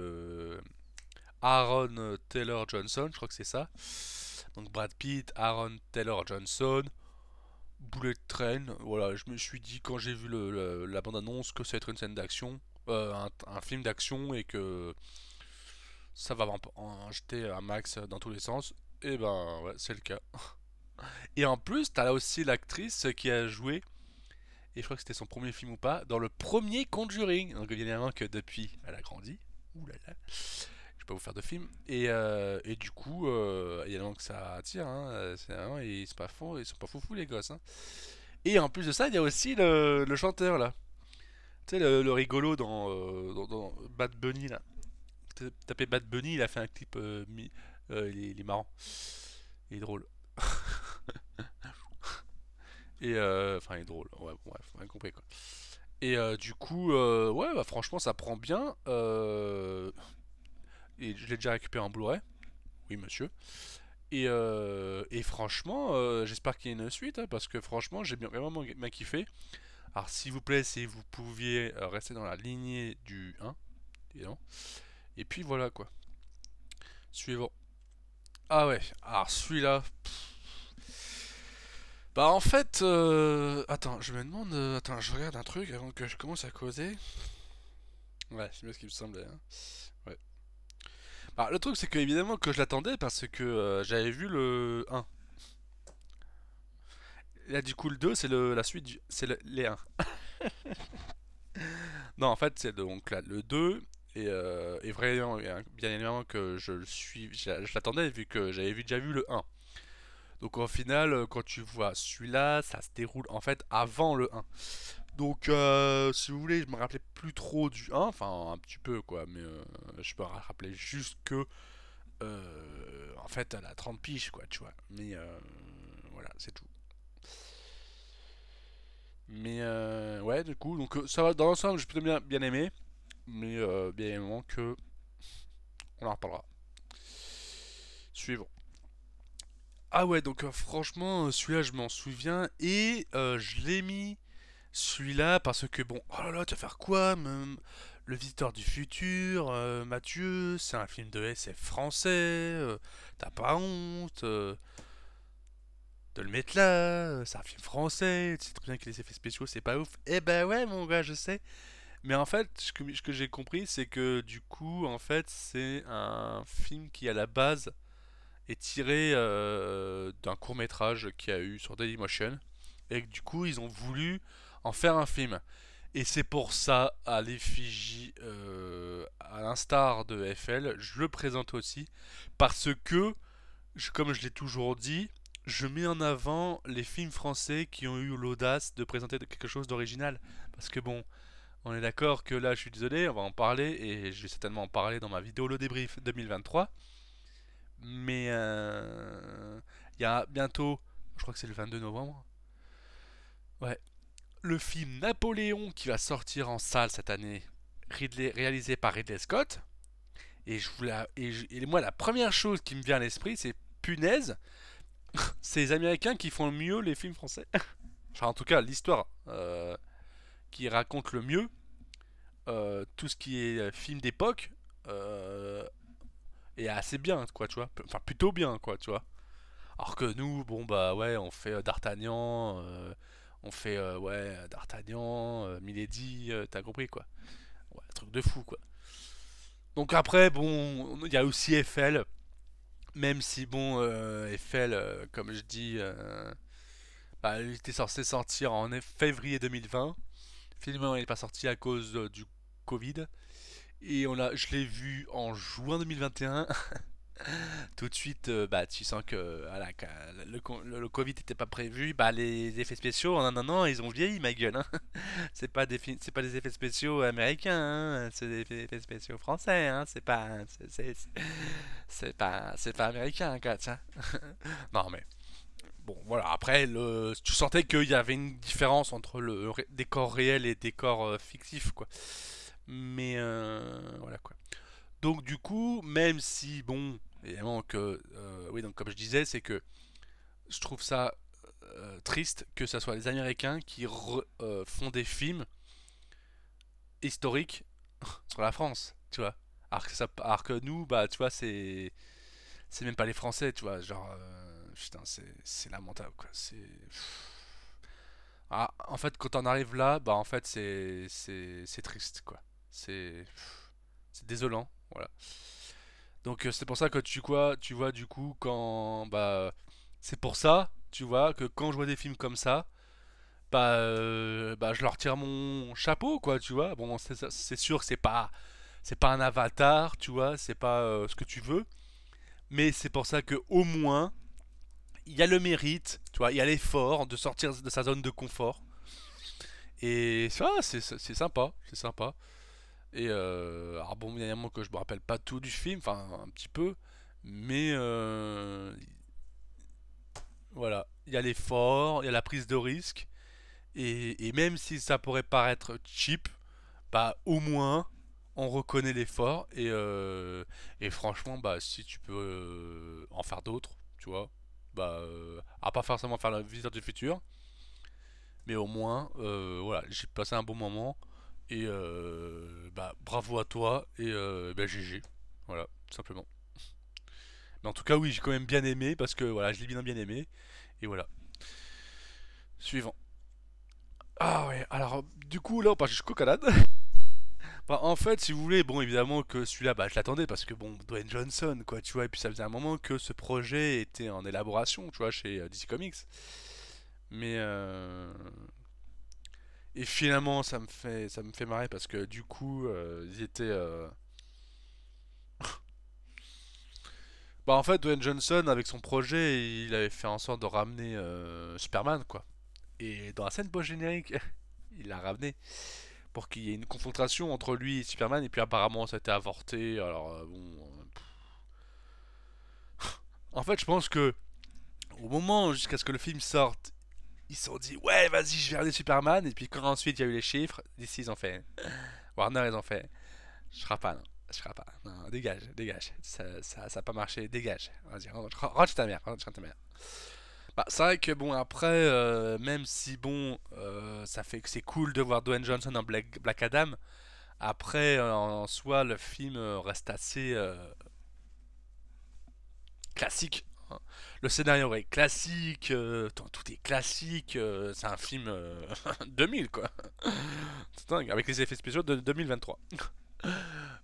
Aaron Taylor Johnson, je crois que c'est ça. Donc Brad Pitt, Aaron Taylor Johnson, Bullet Train. Voilà, je me suis dit quand j'ai vu la bande-annonce que ça va être une scène d'action, un film d'action et que ça va en jeter un max dans tous les sens. Et ben ouais, c'est le cas. Et en plus, t'as là aussi l'actrice qui a joué, et je crois que c'était son premier film ou pas, dans le premier Conjuring. Donc évidemment que depuis, elle a grandi. Ouh là là. Je vais pas vous faire de film. Et du coup, évidemment que ça attire. Hein, ils sont pas foufous les gosses. Hein. Et en plus de ça, il y a aussi le chanteur là. Tu sais, le rigolo dans Bad Bunny là. Tapez Bad Bunny, il a fait un clip. Il est marrant. Il est drôle. Enfin, il est drôle. Ouais, bon, bref, on a compris quoi. Et du coup, ouais, bah, franchement, ça prend bien. Et je l'ai déjà récupéré en Blu-ray. Oui, monsieur. Et franchement, j'espère qu'il y a une suite, hein, parce que franchement, j'ai vraiment bien kiffé. Alors, s'il vous plaît, si vous pouviez rester dans la lignée du 1, évidemment. Et puis voilà quoi. Suivant. Ah ouais, alors celui-là. Bah en fait, attends, je me demande, attends, je regarde un truc avant que je commence à causer. Ouais, c'est bien ce qui me semblait. Hein. Ouais. Bah, le truc c'est que évidemment que je l'attendais parce que j'avais vu le 1. Là du coup le 2 c'est la suite, c'est les 1. Non en fait c'est donc là, le 2 et vraiment, bien évidemment que je l'attendais vu que j'avais déjà vu le 1. Donc au final quand tu vois celui-là ça se déroule en fait avant le 1. Donc, si vous voulez, je me rappelais plus trop du 1, enfin un petit peu quoi, mais je me rappelais juste que, en fait, elle a 30 piges quoi, tu vois. Mais voilà, c'est tout. Mais ouais, du coup, donc ça va dans l'ensemble, j'ai plutôt bien aimé, mais bien évidemment que on en reparlera. Suivant. Ah ouais, donc franchement, celui-là, je m'en souviens et je l'ai mis celui-là parce que bon, oh là là, tu vas faire quoi Le Visiteur du Futur, Mathieu, c'est un film de SF français, t'as pas honte de le mettre là, c'est un film français, tu sais très bien que les effets spéciaux c'est pas ouf. Eh ben ouais mon gars, je sais. Mais en fait, ce que j'ai compris, c'est que du coup, en fait, c'est un film qui à la base est tiré d'un court métrage qu'il y a eu sur Dailymotion et que du coup ils ont voulu en faire un film. Et c'est pour ça, à l'effigie, à l'instar de FL, je le présente aussi, parce que, comme je l'ai toujours dit, je mets en avant les films français qui ont eu l'audace de présenter quelque chose d'original. Parce que bon, on est d'accord que là, je suis désolé, on va en parler, et je vais certainement en parler dans ma vidéo le débrief 2023. Mais il y a bientôt, je crois que c'est le 22 novembre, ouais, le film Napoléon qui va sortir en salle cette année, réalisé par Ridley Scott. Et moi, la première chose qui me vient à l'esprit, c'est punaise, c'est les Américains qui font le mieux les films français. Enfin, en tout cas, l'histoire qui raconte le mieux tout ce qui est film d'époque euh, est assez bien, quoi, tu vois. Enfin, plutôt bien, quoi, tu vois. Alors que nous, bon, bah ouais, on fait D'Artagnan, on fait, ouais, D'Artagnan, Milady, t'as compris, quoi. Ouais, un truc de fou, quoi. Donc après, bon, il y a aussi Eiffel, même si, bon, Eiffel, comme je dis, bah, il était censé sortir en février 2020. Finalement, il n'est pas sorti à cause du Covid. Et je l'ai vu en juin 2021. Tout de suite, bah, tu sens que voilà, le Covid n'était pas prévu. Bah, les effets spéciaux, non, non, non, ils ont vieilli, ma gueule. Hein. C'est pas des effets spéciaux américains, hein. C'est des effets spéciaux français. Hein. C'est pas américain, quoi, tiens. Non, mais bon, voilà. Après, tu sentais qu'il y avait une différence entre le décor réel et décor fictif, quoi. Mais voilà, quoi. Donc du coup, même si bon, évidemment que oui, donc comme je disais, c'est que je trouve ça triste que ce soit les Américains qui font des films historique sur la France, tu vois. Alors que nous, bah, tu vois, c'est même pas les Français, tu vois. Genre, putain, c'est lamentable, quoi. En fait, quand on arrive là, bah, en fait, c'est triste, quoi. C'est, c'est désolant, voilà. Donc, c'est pour ça que tu vois, du coup, c'est pour ça, tu vois, que quand je vois des films comme ça, bah, je leur tire mon chapeau, quoi, tu vois. Bon, c'est sûr que c'est pas un avatar, tu vois, c'est pas ce que tu veux, mais c'est pour ça que au moins il y a le mérite, tu vois, il y a l'effort de sortir de sa zone de confort. Et ça, c'est sympa, c'est sympa. Et alors bon, il y a un moment que je me rappelle pas tout du film, enfin un petit peu, mais voilà, il y a l'effort, il y a la prise de risque, et même si ça pourrait paraître cheap, bah au moins on reconnaît l'effort et franchement bah si tu peux en faire d'autres, tu vois, à pas forcément faire la visiteur du futur, mais au moins voilà, j'ai passé un bon moment et bah bravo à toi et bah, GG, voilà, tout simplement. Mais en tout cas oui, j'ai quand même bien aimé parce que voilà, je l'ai bien aimé et voilà. Suivant. Ah ouais, alors du coup là on passe jusqu'au Canada. Bah, en fait, si vous voulez, bon, évidemment que celui-là, bah, je l'attendais parce que, bon, Dwayne Johnson, quoi, tu vois, et puis ça faisait un moment que ce projet était en élaboration, tu vois, chez DC Comics. Mais, et finalement, ça me fait marrer parce que, du coup, ils étaient. Bah, en fait, Dwayne Johnson, avec son projet, il avait fait en sorte de ramener Superman, quoi. Et dans la scène post-générique, il l'a ramené pour qu'il y ait une confrontation entre lui et Superman, et puis apparemment, ça a été avorté, alors, bon. En fait, je pense que au moment jusqu'à ce que le film sorte, ils se sont dit ouais vas-y je vais regarder Superman et puis quand ensuite il y a eu les chiffres, d'ici ils ont fait Warner ils ont fait je ferai pas non, je ferai pas non dégage dégage ça a pas marché dégage vas-y rentre chez ta mère rentre chez ta mère. Bah, c'est vrai que bon après même si bon ça fait que c'est cool de voir Dwayne Johnson en Black Adam, après en soi le film reste assez classique, hein. Le scénario est classique, tout est classique, c'est un film 2000 quoi. C'est dingue, avec les effets spéciaux de 2023.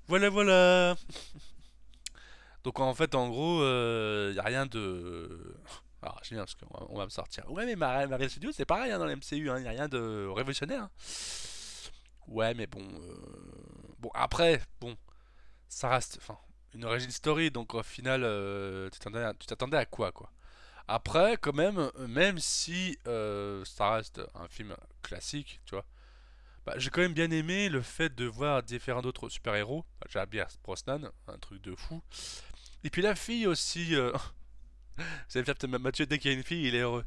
Voilà, voilà. Donc en fait, en gros, y a rien de. Alors, je viens parce qu'on va me sortir. Ouais, mais Marvel Studios, c'est pareil hein, dans l'MCU, hein, y a rien de révolutionnaire, hein. Ouais, mais bon. Bon, après, bon, ça reste. Enfin, une origin story, donc au final, tu t'attendais à quoi. Après, quand même, même si ça reste un film classique, tu vois, bah, j'ai quand même bien aimé le fait de voir différents d'autres super-héros. Bah, j'ai bien Brosnan, un truc de fou. Et puis la fille aussi, vous savez peut-être Mathieu, dès qu'il y a une fille, il est heureux.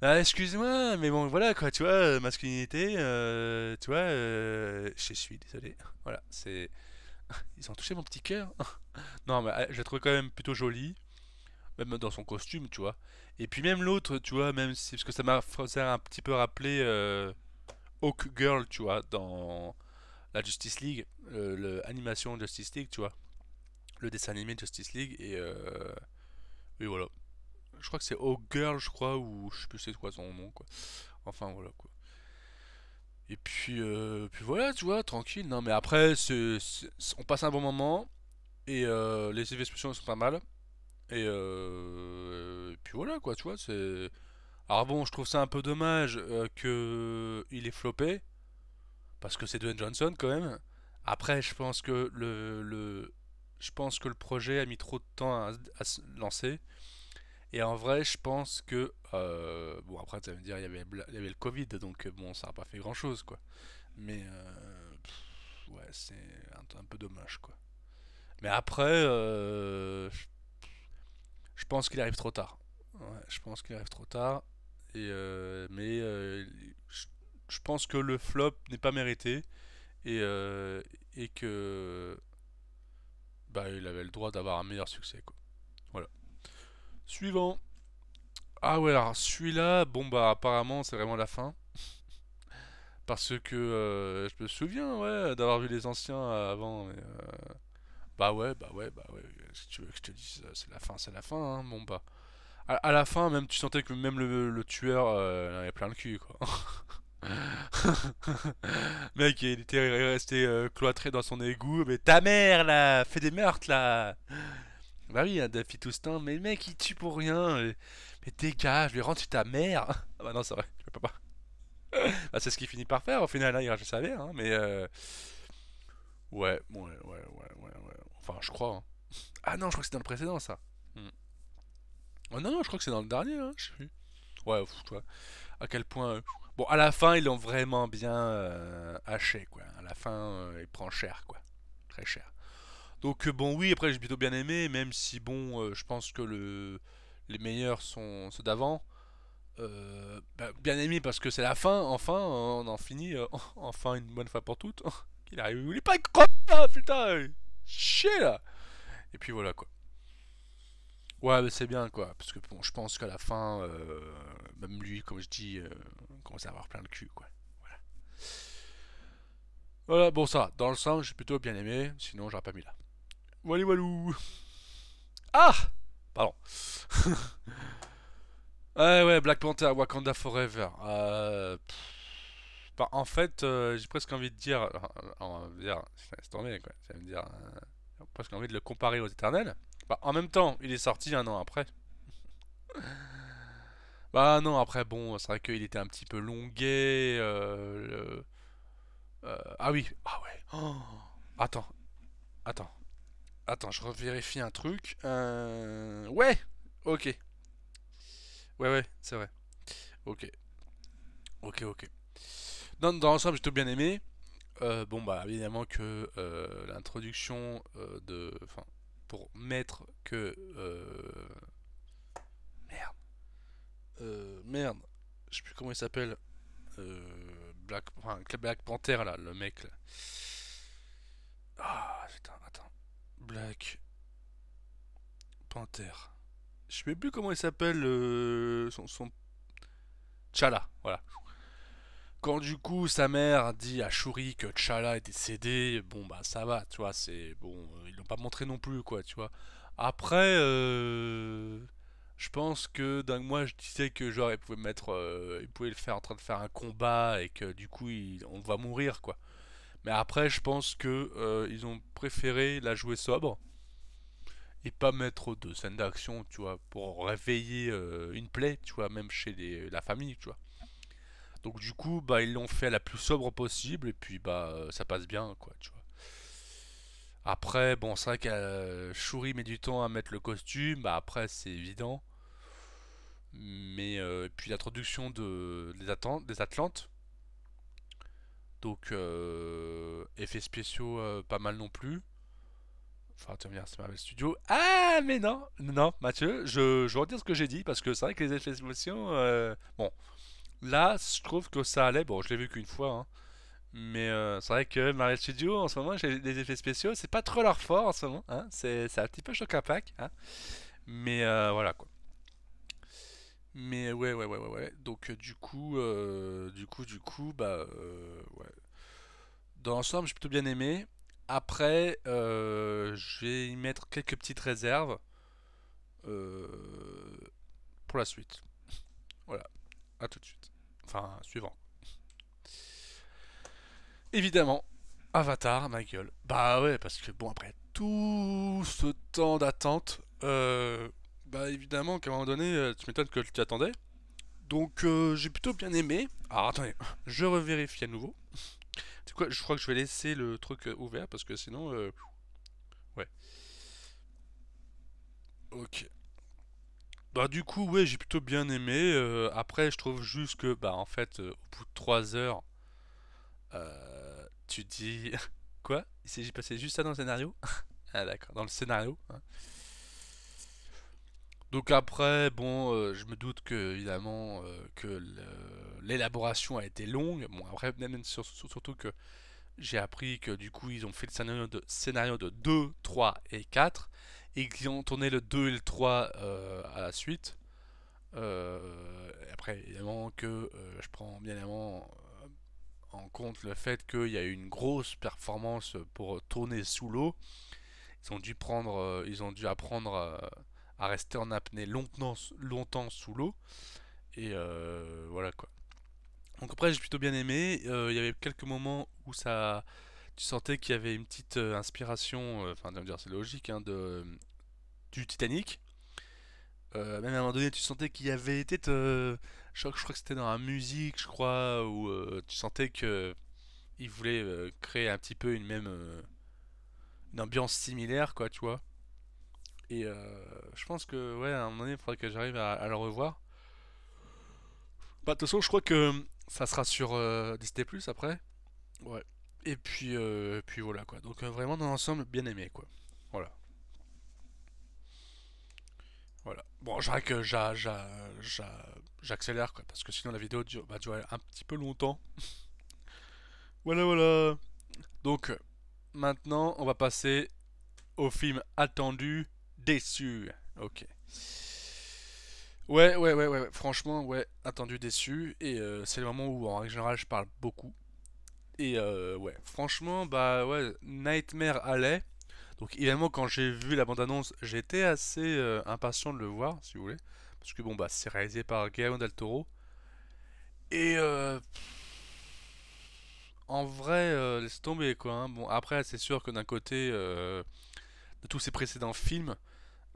Ah, excuse-moi, mais bon, voilà quoi, tu vois, masculinité, tu vois, je suis désolé. Voilà, c'est. Ils ont touché mon petit cœur. Non, mais je la trouve quand même plutôt jolie, même dans son costume, tu vois. Et puis même l'autre, tu vois, même si. Parce que ça m'a fait un petit peu rappeler Hawk Girl, tu vois, dans la Justice League, l'animation Justice League, tu vois, le dessin animé Justice League, et voilà. Je crois que c'est Hawk Girl, je crois, ou je sais plus c'est quoi son nom, quoi. Enfin, voilà, quoi. Et puis voilà, tu vois, tranquille. Non, mais après, on passe un bon moment, et les effets spéciaux sont pas mal. Et puis voilà, quoi, tu vois, c'est. Alors bon, je trouve ça un peu dommage que il est floppé, parce que c'est Dwayne Johnson quand même. Après, je pense que le projet a mis trop de temps à se lancer. Et en vrai, je pense que bon après tu vas me dire il y avait le Covid, donc bon ça n'a pas fait grand chose quoi. Mais ouais c'est un peu dommage quoi. Mais après, je pense qu'il arrive trop tard. Ouais, je pense qu'il arrive trop tard. Mais je, je pense que le flop n'est pas mérité et, euh, et que bah, il avait le droit d'avoir un meilleur succès quoi. Voilà. Suivant. Ah ouais alors celui-là bon bah apparemment c'est vraiment la fin Parce que je me souviens, ouais, d'avoir vu les anciens avant. Mais, bah ouais, bah ouais, bah ouais. Si tu veux que je te dise, c'est la fin, c'est la fin. Hein, bon bah. À la fin, même tu sentais que même le tueur il avait plein le cul, quoi. Mec, il était resté cloîtré dans son égout. Mais ta mère, là, fait des meurtres, là. Bah oui, hein, Daffy Toustin, mais mec, il tue pour rien. Mais dégage, lui rentre sur ta mère. Ah bah non, c'est vrai, je peux pas. Bah, c'est ce qu'il finit par faire au final, là, il rachète sa mère, hein, mais ouais. Enfin, je crois. Hein. Ah non, je crois que c'est dans le précédent, ça. Hmm. Oh non, non, je crois que c'est dans le dernier, hein, je sais plus. Ouais, tu vois, à quel point. Bon, à la fin, ils l'ont vraiment bien haché, quoi. À la fin, il prend cher, quoi. Très cher. Donc, bon, oui, après, j'ai plutôt bien aimé, même si, bon, je pense que les meilleurs sont ceux d'avant. Bah, bien aimé parce que c'est la fin, enfin, on en finit, enfin, une bonne fois pour toutes. Il arrive, il voulait pas croire, putain, chier là! Et puis voilà, quoi. Ouais, mais c'est bien, quoi, parce que bon, je pense qu'à la fin, même lui, comme je dis, commence à avoir plein de cul, quoi. Voilà. Voilà, bon, ça, dans le sens, j'ai plutôt bien aimé, sinon j'aurais pas mis là. Walou walou! Ah! Pardon. Ouais, ouais, Black Panther, Wakanda Forever. Bah, en fait, j'ai presque envie de dire, c'est tombé quoi. Ça veut dire, presque envie de le comparer aux Éternels. Bah, en même temps, il est sorti un an après. Bah non, après bon, c'est vrai qu'il était un petit peu longuet. Ah oui, ah ouais. Oh, attends, attends, attends, je revérifie un truc. Ouais, ok, ouais, ouais, c'est vrai. Ok, ok. Dans l'ensemble, j'ai tout bien aimé. Bon bah évidemment que l'introduction enfin pour mettre que merde merde je sais plus comment il s'appelle Black Panther là le mec là. Ah putain attends Black Panther je sais plus comment il s'appelle son T'Challa voilà. Quand du coup sa mère dit à Shuri que T'Challa est décédé, bon bah ça va, tu vois, c'est bon, ils l'ont pas montré non plus quoi, tu vois. Après, je pense que donc moi je disais que genre il pouvait le faire en train de faire un combat et que du coup on va mourir quoi. Mais après je pense que ils ont préféré la jouer sobre et pas mettre de scènes d'action, tu vois, pour réveiller une plaie, tu vois, même chez la famille, tu vois. Donc du coup, bah ils l'ont fait la plus sobre possible et puis bah ça passe bien quoi, tu vois. Après, bon, c'est vrai que Shuri met du temps à mettre le costume, bah après c'est évident. Mais et puis l'introduction des Atlantes, donc effets spéciaux pas mal non plus. Enfin, tu vas me dire, c'est Marvel Studios. Ah, mais non, non, Mathieu, je vais redire ce que j'ai dit parce que c'est vrai que les effets spéciaux, bon, là, je trouve que ça allait. Bon, je l'ai vu qu'une fois, hein. Mais c'est vrai que Marvel Studios, en ce moment, j'ai des effets spéciaux, c'est pas trop leur fort en ce moment. Hein. C'est un petit peu choc à pack. Hein. Mais voilà quoi. Mais ouais. Donc bah ouais. Dans l'ensemble, j'ai plutôt bien aimé. Après, je vais y mettre quelques petites réserves euh, pour la suite. Voilà. À tout de suite. Enfin, suivant. Évidemment, Avatar, ma gueule. Bah ouais, parce que bon, après tout ce temps d'attente, bah évidemment qu'à un moment donné, tu m'étonnes que tu attendais. Donc j'ai plutôt bien aimé. Alors attendez, je revérifie à nouveau. C'est quoi? Je crois que je vais laisser le truc ouvert parce que sinon, ouais. Ok. Bah du coup, ouais, j'ai plutôt bien aimé. Après, je trouve juste que, bah en fait, au bout de 3 heures, tu dis quoi? Il s'est passé juste ça dans le scénario? Ah d'accord, dans le scénario. Hein. Donc après, bon, je me doute que évidemment que l'élaboration a été longue. Bon après, même surtout que j'ai appris que du coup ils ont fait le scénario de 2, 3 et 4 et qu'ils ont tourné le 2 et le 3 à la suite. Après, évidemment que je prends bien évidemment en compte le fait qu'il y a eu une grosse performance pour tourner sous l'eau. Ils ont dû apprendre à rester en apnée longtemps sous l'eau. Et voilà quoi. Donc après j'ai plutôt bien aimé. Il y avait quelques moments où tu sentais qu'il y avait une petite inspiration. Enfin, de me dire c'est logique hein, du Titanic. Même à un moment donné, tu sentais qu'il y avait peut-être, je crois que c'était dans la musique, je crois, où tu sentais que il voulait créer un petit peu une ambiance similaire, quoi, tu vois. Et je pense que, ouais, à un moment donné, il faudrait que j'arrive à le revoir. Bah, de toute façon, je crois que ça sera sur Disney Plus après. Ouais. Et puis voilà, quoi. Donc vraiment, dans l'ensemble, bien aimé, quoi. Voilà. Voilà. Bon, je dirais que j'accélère, quoi, parce que sinon la vidéo va durer un petit peu longtemps. Voilà, voilà. Donc, maintenant, on va passer au film attendu, déçu. Ok. Ouais. Franchement, ouais, attendu, déçu. Et c'est le moment où, en règle générale, je parle beaucoup. Et ouais, franchement, bah ouais, Nightmare Alley. Donc, évidemment, quand j'ai vu la bande-annonce, j'étais assez impatient de le voir, si vous voulez. Parce que bon, bah, c'est réalisé par Guillermo del Toro. Et en vrai, laisse tomber quoi, hein. Bon, après, c'est sûr que d'un côté, de tous ses précédents films,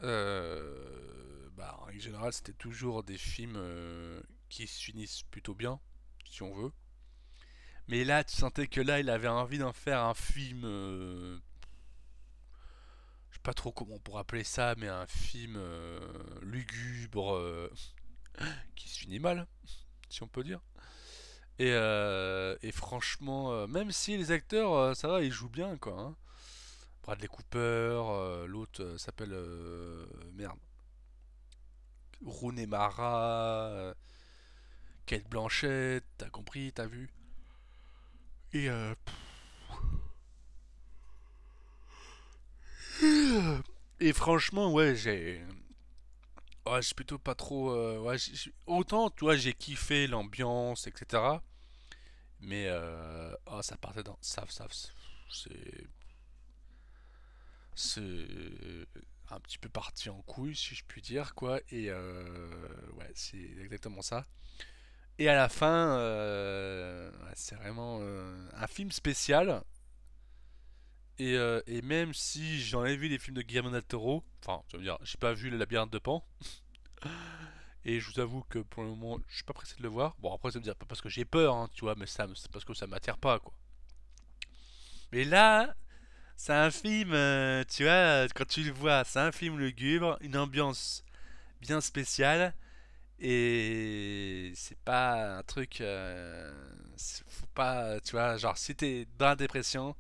bah, en règle générale, c'était toujours des films qui se finissent plutôt bien, si on veut. Mais là, tu sentais que là, il avait envie d'en faire un film, je sais pas trop comment on pourrait appeler ça, mais un film lugubre qui se finit mal, si on peut dire. Et franchement, même si les acteurs, ça va, ils jouent bien, quoi, hein. Bradley Cooper, l'autre s'appelle merde, Rooney Mara, Kate Blanchett, t'as compris, t'as vu. Et et franchement, ouais, j'ai plutôt pas trop, ouais, autant, tu vois, j'ai kiffé l'ambiance, etc. Mais oh, ça partait dans, c'est, c'est un petit peu parti en couille, si je puis dire, quoi. Et ouais, c'est exactement ça. Et à la fin, ouais, c'est vraiment un film spécial. Et même si j'en ai vu des films de Guillermo del Toro, enfin, je veux dire, j'ai pas vu Le Labyrinthe de Pan. Et je vous avoue que pour le moment, je suis pas pressé de le voir. Bon, après, ça me dire pas parce que j'ai peur, hein, tu vois, mais c'est parce que ça m'attire pas, quoi. Mais là, c'est un film, tu vois, quand tu le vois, c'est un film lugubre, une ambiance bien spéciale. Et c'est pas un truc. Faut pas. Tu vois, genre, si t'es dans la dépression,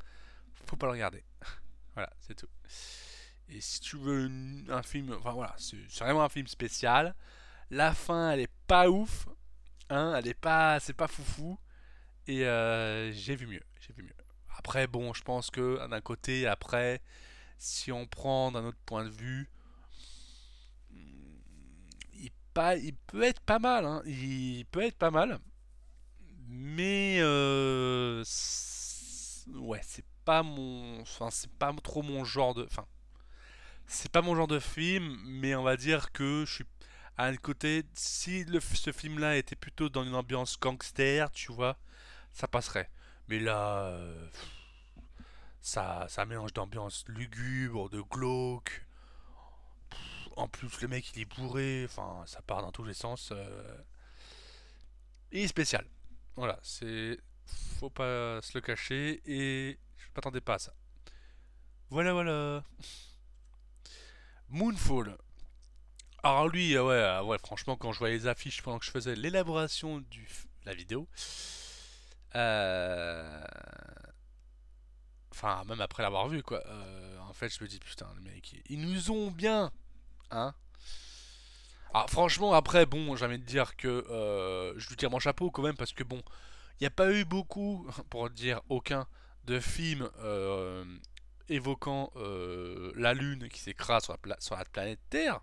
faut pas le regarder. Voilà, c'est tout. Et si tu veux un film. Enfin voilà, c'est vraiment un film spécial. La fin, elle est pas ouf. Hein, elle est pas. C'est pas foufou. Et j'ai vu mieux. J'ai vu mieux. Après, bon, je pense que d'un côté, après, si on prend d'un autre point de vue, il peut être pas mal. Hein. Il peut être pas mal. Mais ouais, c'est pas mon, enfin c'est pas trop mon genre de, enfin c'est pas mon genre de film, mais on va dire que je suis à un côté. Si ce film-là était plutôt dans une ambiance gangster, tu vois, ça passerait. Mais là, ça mélange d'ambiance lugubre, de glauque. En plus, le mec il est bourré, enfin ça part dans tous les sens. Et spécial. Voilà, c'est. Faut pas se le cacher et je m'attendais pas à ça. Voilà, voilà. Moonfall. Alors lui, ouais, ouais, franchement, quand je voyais les affiches pendant que je faisais l'élaboration de la vidéo, euh, enfin, même après l'avoir vu, quoi, en fait, je me dis, putain, les mecs, ils nous ont bien, hein. Alors franchement, après, bon, j'ai envie de dire que je lui tire mon chapeau quand même, parce que bon, il n'y a pas eu beaucoup, pour dire aucun, de films évoquant la Lune qui s'écrase sur la planète Terre.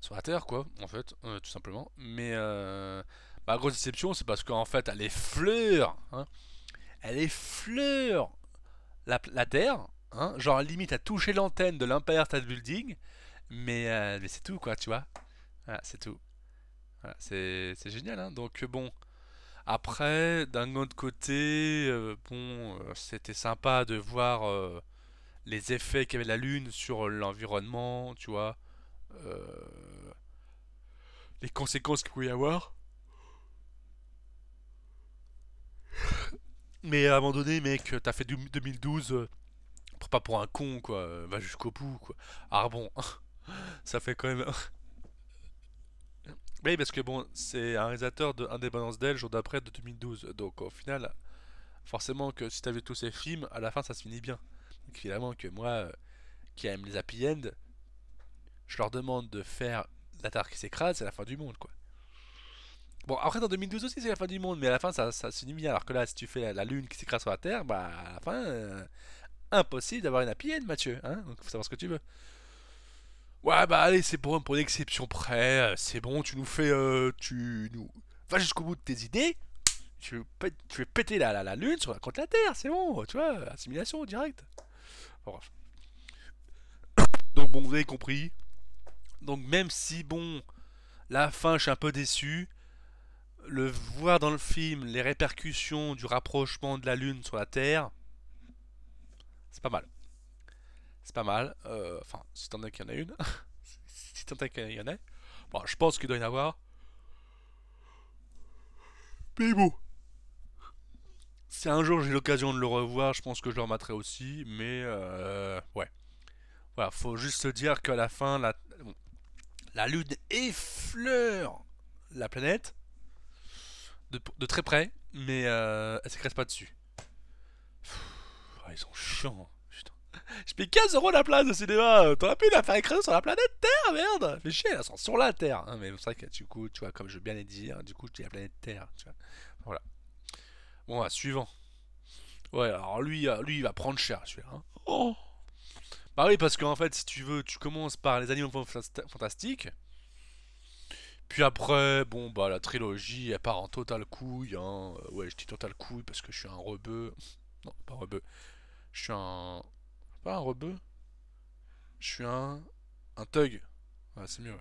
Sur la Terre, quoi, en fait, tout simplement. Mais ma grosse déception, c'est parce qu'en fait, elle effleure, hein, elle effleure la Terre, hein, genre limite à toucher l'antenne de l'Empire State Building, mais c'est tout quoi, tu vois. Voilà, c'est tout. Voilà, c'est génial, hein. Donc bon, après, d'un autre côté, bon, c'était sympa de voir les effets qu'avait la Lune sur l'environnement, tu vois, euh, les conséquences qu'il pouvait y avoir. Mais à un moment donné, mec, t'as fait 2012, pas pour un con, quoi, va jusqu'au bout, quoi. Ah bon, ça fait quand même. Oui, parce que bon, c'est un réalisateur de Indépendance d'elle, jour d'après de 2012. Donc au final, forcément que si t'as vu tous ces films, à la fin ça se finit bien. Donc évidemment que moi, qui aime les happy end, je leur demande de faire la Terre qui s'écrase, c'est la fin du monde, quoi. Bon, après dans 2012 aussi c'est la fin du monde, mais à la fin ça se finit bien. Alors que là, si tu fais la Lune qui s'écrase sur la Terre, bah à la fin, impossible d'avoir une happy end, Mathieu. Hein, donc faut savoir ce que tu veux. Ouais, bah allez, c'est bon, pour une exception près, c'est bon, tu nous fais. Tu nous. Va jusqu'au bout de tes idées, tu veux péter la Lune contre la Terre, c'est bon, tu vois, assimilation directe. Bon, bref. Donc bon, vous avez compris. Donc même si, bon, la fin, je suis un peu déçu, le voir dans le film, les répercussions du rapprochement de la Lune sur la Terre, c'est pas mal. C'est pas mal. Enfin, si t'en as qu'il y en a une. Si t'en as qu'il y en a. Bon, je pense qu'il doit y en avoir. Mais bon, si un jour j'ai l'occasion de le revoir, je pense que je le remettrai aussi. Mais ouais. Voilà, faut juste se dire qu'à la fin, la Lune effleure la planète de très près, mais elle s'écrase pas dessus. Ils sont chiants. Putain. Je paye 15 euros la place de cinéma. T'aurais pu la faire écraser sur la planète Terre, merde. Fais chier, elles sont sur la Terre. Hein, mais c'est vrai que du coup, tu vois, comme je veux bien les dire, du coup, je dis la planète Terre. Tu vois. Voilà. Bon, suivant. Ouais, alors lui, il va prendre cher, celui-là. Hein. Oh. Bah oui, parce qu'en fait, si tu veux, tu commences par les animaux fantastiques. Puis après, bon, bah la trilogie, elle part en total couille. Hein. Ouais, je dis total couille parce que je suis un rebeu. Non, pas rebeu. Je suis un. Pas un rebeu. Je suis un thug. Ouais, c'est mieux, ouais.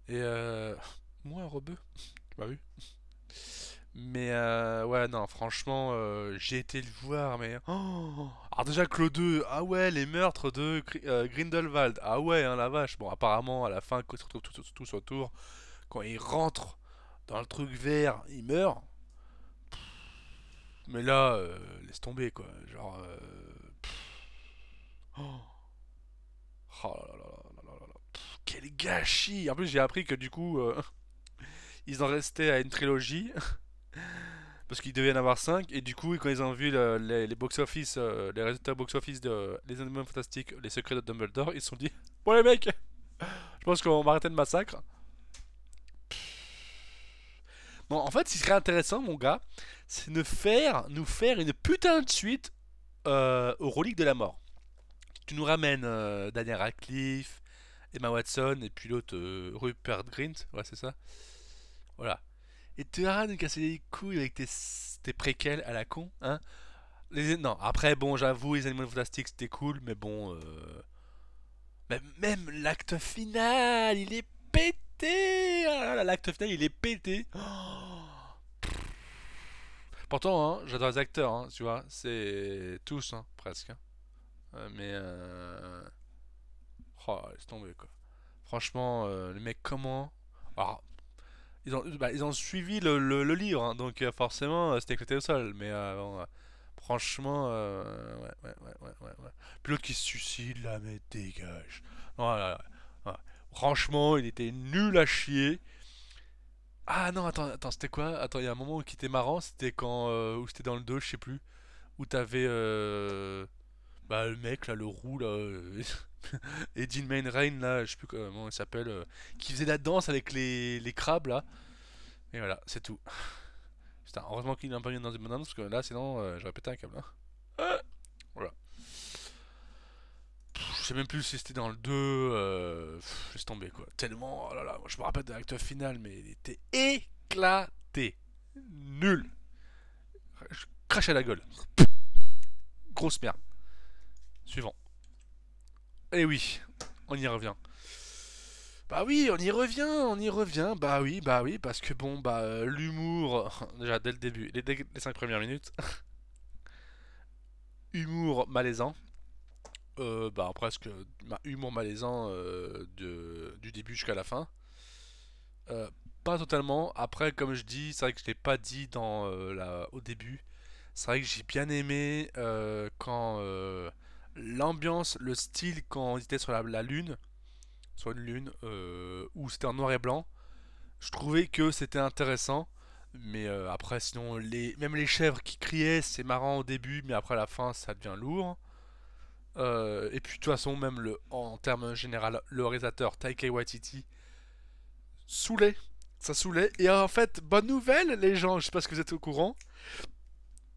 Et moi, un rebeu. Bah oui. Mais ouais, non, franchement, j'ai été le voir, mais. Oh. Alors déjà que le 2, ah ouais, les meurtres de Grindelwald. Ah ouais, hein, la vache. Bon, apparemment, à la fin, quand tout autour, quand il rentre dans le truc vert, il meurt. Mais là, laisse tomber, quoi. Genre. Oh. Oh là là là là là là. Quel gâchis! En plus, j'ai appris que du coup, ils en restaient à une trilogie. Parce qu'il devait y en avoir 5 et du coup quand ils ont vu les box-office, les résultats box-office de Les Animaux Fantastiques, Les Secrets de Dumbledore, ils se sont dit bon les mecs, je pense qu'on va arrêter le massacre. Bon en fait ce qui serait intéressant mon gars, c'est nous faire une putain de suite aux reliques de la mort. Tu nous ramènes Daniel Radcliffe, Emma Watson et puis l'autre Rupert Grint, ouais c'est ça. Voilà. Et tu arrêtes de nous casser les couilles avec tes préquels à la con, hein. Non, après, bon, j'avoue, les animaux fantastiques c'était cool, mais bon. Même l'acte final, il est pété! Ah là là, l'acte final, il est pété! Oh. Pourtant, hein, j'adore les acteurs, hein, tu vois, c'est tous, hein, presque. Hein. Mais. Oh, laisse tomber, quoi. Franchement, les mecs, comment. Alors, ils ont suivi le livre, hein, donc forcément, c'était éclaté au sol, mais bon, franchement, ouais. Puis l'autre qui se suicide là, mais dégage. Voilà. Ouais. Franchement, il était nul à chier. Ah non, attends, c'était quoi? Attends, il y a un moment qui était marrant, c'était quand. Où c'était dans le 2, je sais plus. Où t'avais. Bah, le mec là, le roux là. Et Jean Main Rain là, je sais plus comment il s'appelle. Qui faisait la danse avec les crabes là. Et voilà, c'est tout. Putain, heureusement qu'il n'a pas mis dans une banane parce que là, sinon, j'aurais pété un câble. Hein. Voilà. Je sais même plus si c'était dans le 2. Laisse tomber quoi. Tellement. Oh là là, moi, je me rappelle de l'acte final, mais il était éclaté. Nul. craché à la gueule. Grosse merde. Suivant. Et oui, on y revient. Bah oui, bah oui, parce que bon, l'humour, déjà dès le début, les 5 premières minutes, humour malaisant, presque humour malaisant du début jusqu'à la fin. Euh, Pas totalement, après comme je dis, c'est vrai que je l'ai pas dit au début, c'est vrai que j'ai bien aimé quand l'ambiance, le style quand on était sur la lune, sur une lune, où c'était en noir et blanc. Je trouvais que c'était intéressant, mais après, sinon, même les chèvres qui criaient, c'est marrant au début, mais après à la fin, ça devient lourd. Et puis, de toute façon, même en termes général, le réalisateur Taika Waititi saoulait. Ça saoulait. Et en fait, bonne nouvelle, les gens, je sais pas si vous êtes au courant,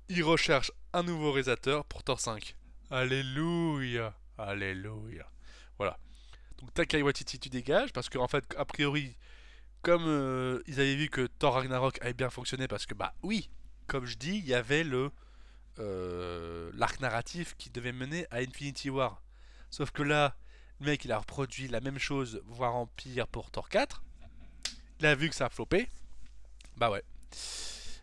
ils recherchent un nouveau réalisateur pour Thor 5. Alléluia. Alléluia. Voilà. Donc, Taika Waititi, tu dégages, parce qu'en fait, a priori, comme ils avaient vu que Thor Ragnarok avait bien fonctionné parce que bah oui, comme je dis, il y avait le l'arc narratif qui devait mener à Infinity War. Sauf que là, le mec il a reproduit la même chose, voire en pire pour Thor 4. Il a vu que ça a floppé. Bah ouais.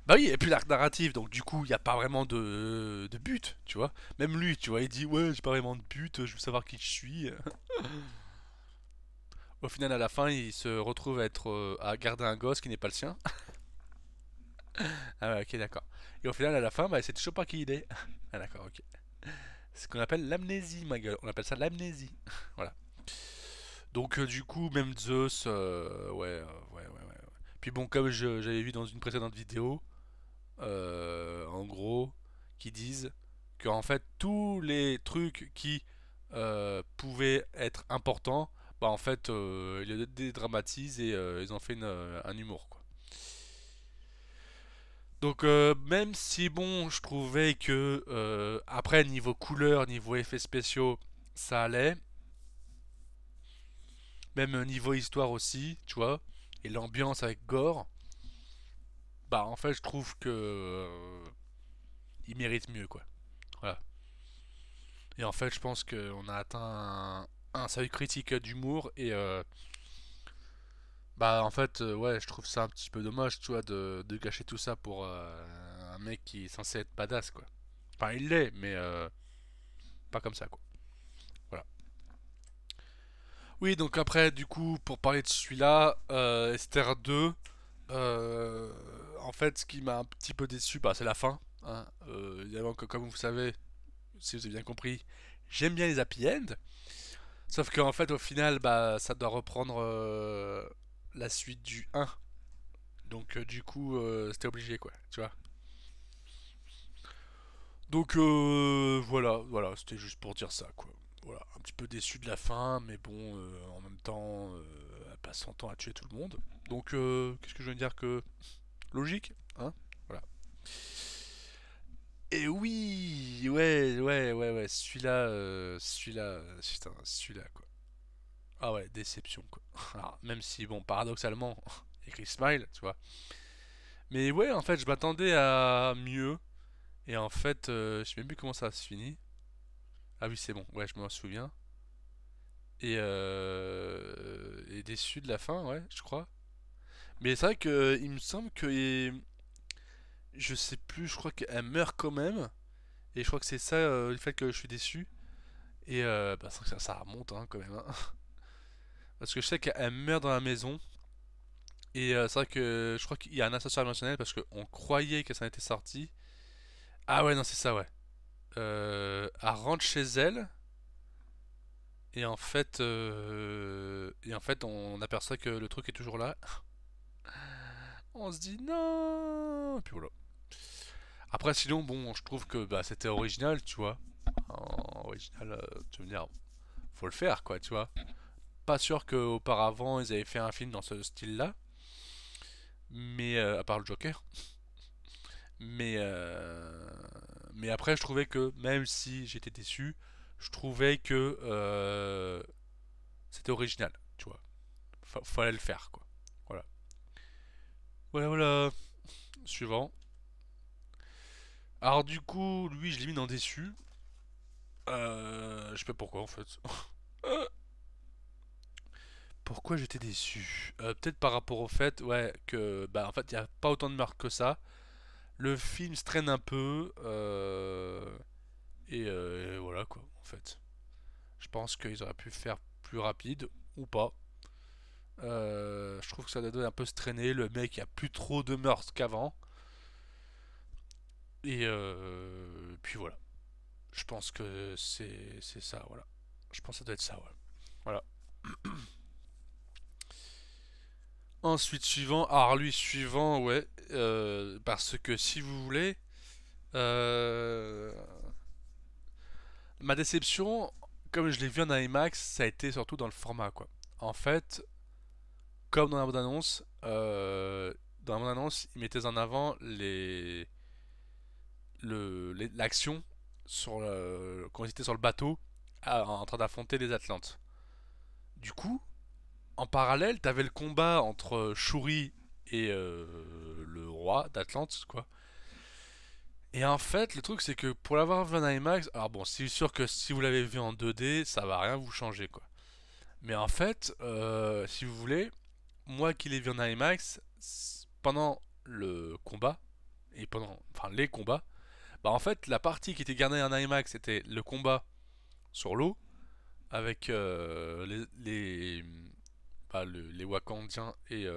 Bah oui, et puis l'arc narratif, donc du coup, il n'y a pas vraiment de but, tu vois. Même lui, tu vois, il dit ouais, j'ai pas vraiment de but, je veux savoir qui je suis. Au final, à la fin, il se retrouve à garder un gosse qui n'est pas le sien. Ah ouais, ok, d'accord. Et au final, à la fin, bah, c'est toujours pas qui il est. Ah d'accord, ok. C'est ce qu'on appelle l'amnésie, ma gueule. On appelle ça l'amnésie. Voilà. Donc du coup, même Zeus, ouais. Puis bon, comme j'avais vu dans une précédente vidéo, en gros, qui disent que en fait tous les trucs qui pouvaient être importants, bah en fait, ils les dédramatisent et ils en font un humour, quoi. Donc même si bon, je trouvais que après niveau couleur, niveau effets spéciaux, ça allait, même niveau histoire aussi, tu vois, et l'ambiance avec Gore, bah en fait je trouve que il mérite mieux quoi. Voilà. Et en fait je pense qu'on a atteint un seuil critique d'humour et bah en fait ouais je trouve ça un petit peu dommage tu vois de gâcher tout ça pour un mec qui est censé être badass quoi. Enfin il l'est mais pas comme ça quoi. Voilà. Oui, donc après, du coup, pour parler de celui-là, Esther 2, en fait, ce qui m'a un petit peu déçu, bah, c'est la fin. Hein. Évidemment, que, comme vous savez, si vous avez bien compris, j'aime bien les happy end. Sauf qu'en fait, au final, bah, ça doit reprendre la suite du 1. Donc, du coup, c'était obligé, quoi. Tu vois. Donc, voilà, c'était juste pour dire ça, quoi. Voilà, un petit peu déçu de la fin, mais bon, en même temps, elle passe son temps à tuer tout le monde. Donc, qu'est-ce que je veux dire que logique, hein? Voilà. Et oui, ouais, celui-là, quoi. Ah ouais, déception, quoi. Alors, même si, bon, paradoxalement, écrit Smile, tu vois. Mais ouais, en fait, je m'attendais à mieux. Et en fait, je sais même plus comment ça se finit. Ah oui, c'est bon, ouais, je me souviens. Et déçu de la fin, ouais, je crois. Mais c'est vrai que il me semble que je sais plus, je crois qu'elle meurt quand même. Et je crois que c'est ça le fait que je suis déçu. Et c'est vrai que ça remonte hein, quand même. Hein. Parce que je sais qu'elle meurt dans la maison. Et c'est vrai que je crois qu'il y a un ascenseur émotionnel parce qu'on croyait que ça en était sorti. Ah ouais, non, c'est ça, ouais. Elle rentre chez elle. Et en fait, on aperçoit que le truc est toujours là. On se dit non. Et puis voilà. Après, sinon, bon, je trouve que bah, c'était original, tu vois. Original, tu veux me dire, faut le faire, quoi, tu vois. Pas sûr qu'auparavant ils avaient fait un film dans ce style-là, mais à part le Joker. Mais après, je trouvais que même si j'étais déçu, je trouvais que c'était original, tu vois. Fallait le faire, quoi. Voilà. Voilà. Suivant. Alors du coup, lui, je l'ai mis dans déçu. Je sais pas pourquoi en fait. Pourquoi j'étais déçu? Peut-être par rapport au fait, ouais, que bah en fait il y a pas autant de meurtres que ça. Le film se traîne un peu et voilà quoi en fait. Je pense qu'ils auraient pu faire plus rapide ou pas. Je trouve que ça doit un peu se traîner. Le mec, il y a plus trop de meurtres qu'avant. Et puis voilà. Je pense que c'est ça, voilà. Je pense que ça doit être ça, ouais. Voilà. Ensuite, suivant. Alors, lui, suivant, ouais. Parce que si vous voulez, euh, ma déception, comme je l'ai vu en IMAX, ça a été surtout dans le format, quoi. En fait, comme dans la bande-annonce, ils mettaient en avant l'action quand ils étaient sur le bateau en train d'affronter les Atlantes. Du coup, en parallèle, t'avais le combat entre Shuri et le roi d'Atlante, quoi. Et en fait, le truc, c'est que pour l'avoir vu en IMAX, alors bon, c'est sûr que si vous l'avez vu en 2D, ça va rien vous changer, quoi. Mais en fait, si vous voulez, moi qui l'ai vu en IMAX, pendant le combat, et enfin, les combats, bah en fait, la partie qui était gardée en IMAX, c'était le combat sur l'eau, avec les Wakandiens et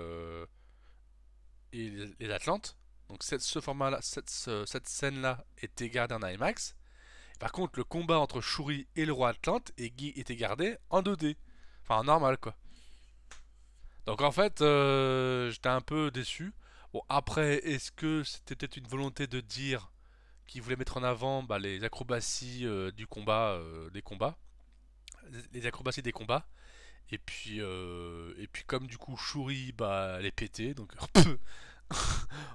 les Atlantes. Donc ce format-là, cette scène-là était gardée en IMAX. Par contre, le combat entre Shuri et le roi Atlante était gardé en 2D. Enfin, en normal, quoi. Donc en fait, j'étais un peu déçu. Bon, après, est-ce que c'était peut-être une volonté de dire qu'ils voulaient mettre en avant bah, les acrobaties du combat, des combats, les acrobaties des combats, et puis comme du coup Shuri bah elle est pétée, donc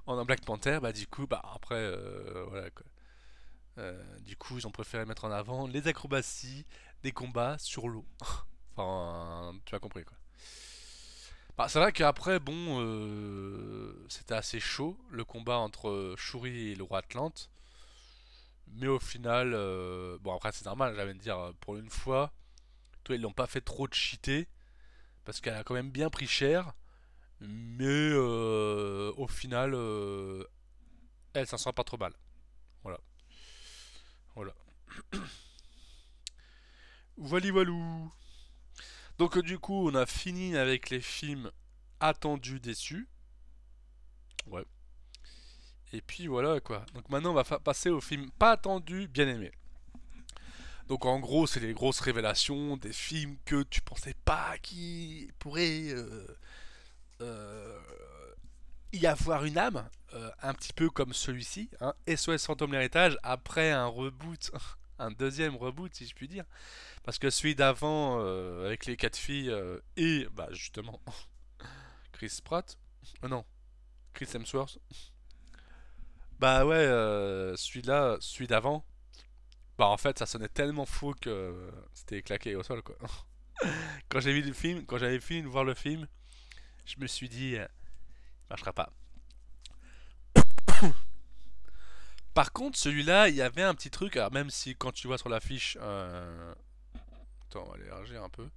en Black Panther, bah du coup bah après voilà quoi. Du coup ils ont préféré mettre en avant les acrobaties des combats sur l'eau. Enfin tu as compris quoi. Bah, c'est vrai qu'après bon c'était assez chaud le combat entre Shuri et le roi Atlante. Mais au final, bon après c'est normal, j'allais dire, pour une fois, toi ils l'ont pas fait trop de cheater, parce qu'elle a quand même bien pris cher, mais au final, elle s'en sort pas trop mal. Voilà. Voilà. Voilà, voilou. Donc du coup, on a fini avec les films attendus, déçus. Ouais. Et puis voilà quoi. Donc maintenant, on va passer aux films pas attendus, bien aimés. Donc en gros, c'est les grosses révélations des films que tu pensais pas qui pourraient euh, y avoir une âme, un petit peu comme celui-ci, hein, SOS Fantôme l'héritage, après un reboot, un deuxième reboot si je puis dire, parce que celui d'avant avec les quatre filles et bah justement Chris Pratt, non, Chris Hemsworth, bah ouais, celui-là, celui d'avant, bah en fait ça sonnait tellement faux que c'était claqué au sol quoi. Quand j'ai vu le film, quand j'avais fini de voir le film, je me suis dit, marchera pas. Par contre, celui-là, il y avait un petit truc, alors même si quand tu vois sur l'affiche, attends, on va l'élargir un peu.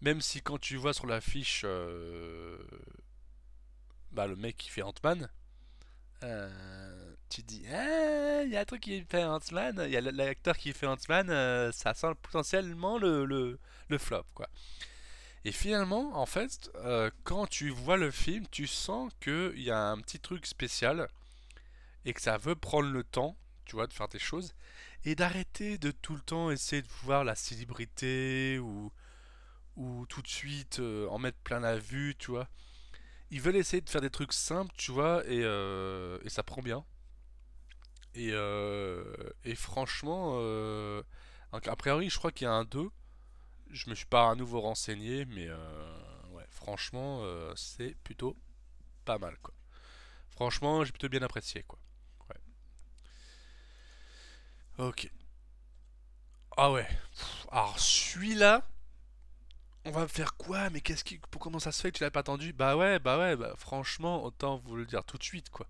Même si quand tu vois sur l'affiche, bah, le mec qui fait Ant-Man, tu te dis, ah, il y a un truc qui fait Ant-Man, il y a l'acteur qui fait Ant-Man, ça sent potentiellement le flop, quoi. Et finalement, en fait, quand tu vois le film, tu sens qu'il y a un petit truc spécial et que ça veut prendre le temps, tu vois, de faire des choses et d'arrêter de tout le temps essayer de voir la célébrité ou tout de suite en mettre plein la vue, tu vois. Ils veulent essayer de faire des trucs simples, tu vois, et ça prend bien. Et franchement, donc, a priori, je crois qu'il y a un 2. Je me suis pas à nouveau renseigné, mais ouais, franchement, c'est plutôt pas mal, quoi. Franchement, j'ai plutôt bien apprécié, quoi. Ouais. Ok. Ah ouais. Alors celui-là, on va me faire quoi? Mais comment ça se fait que tu l'as pas attendu? Bah ouais, bah franchement, autant vous le dire tout de suite, quoi.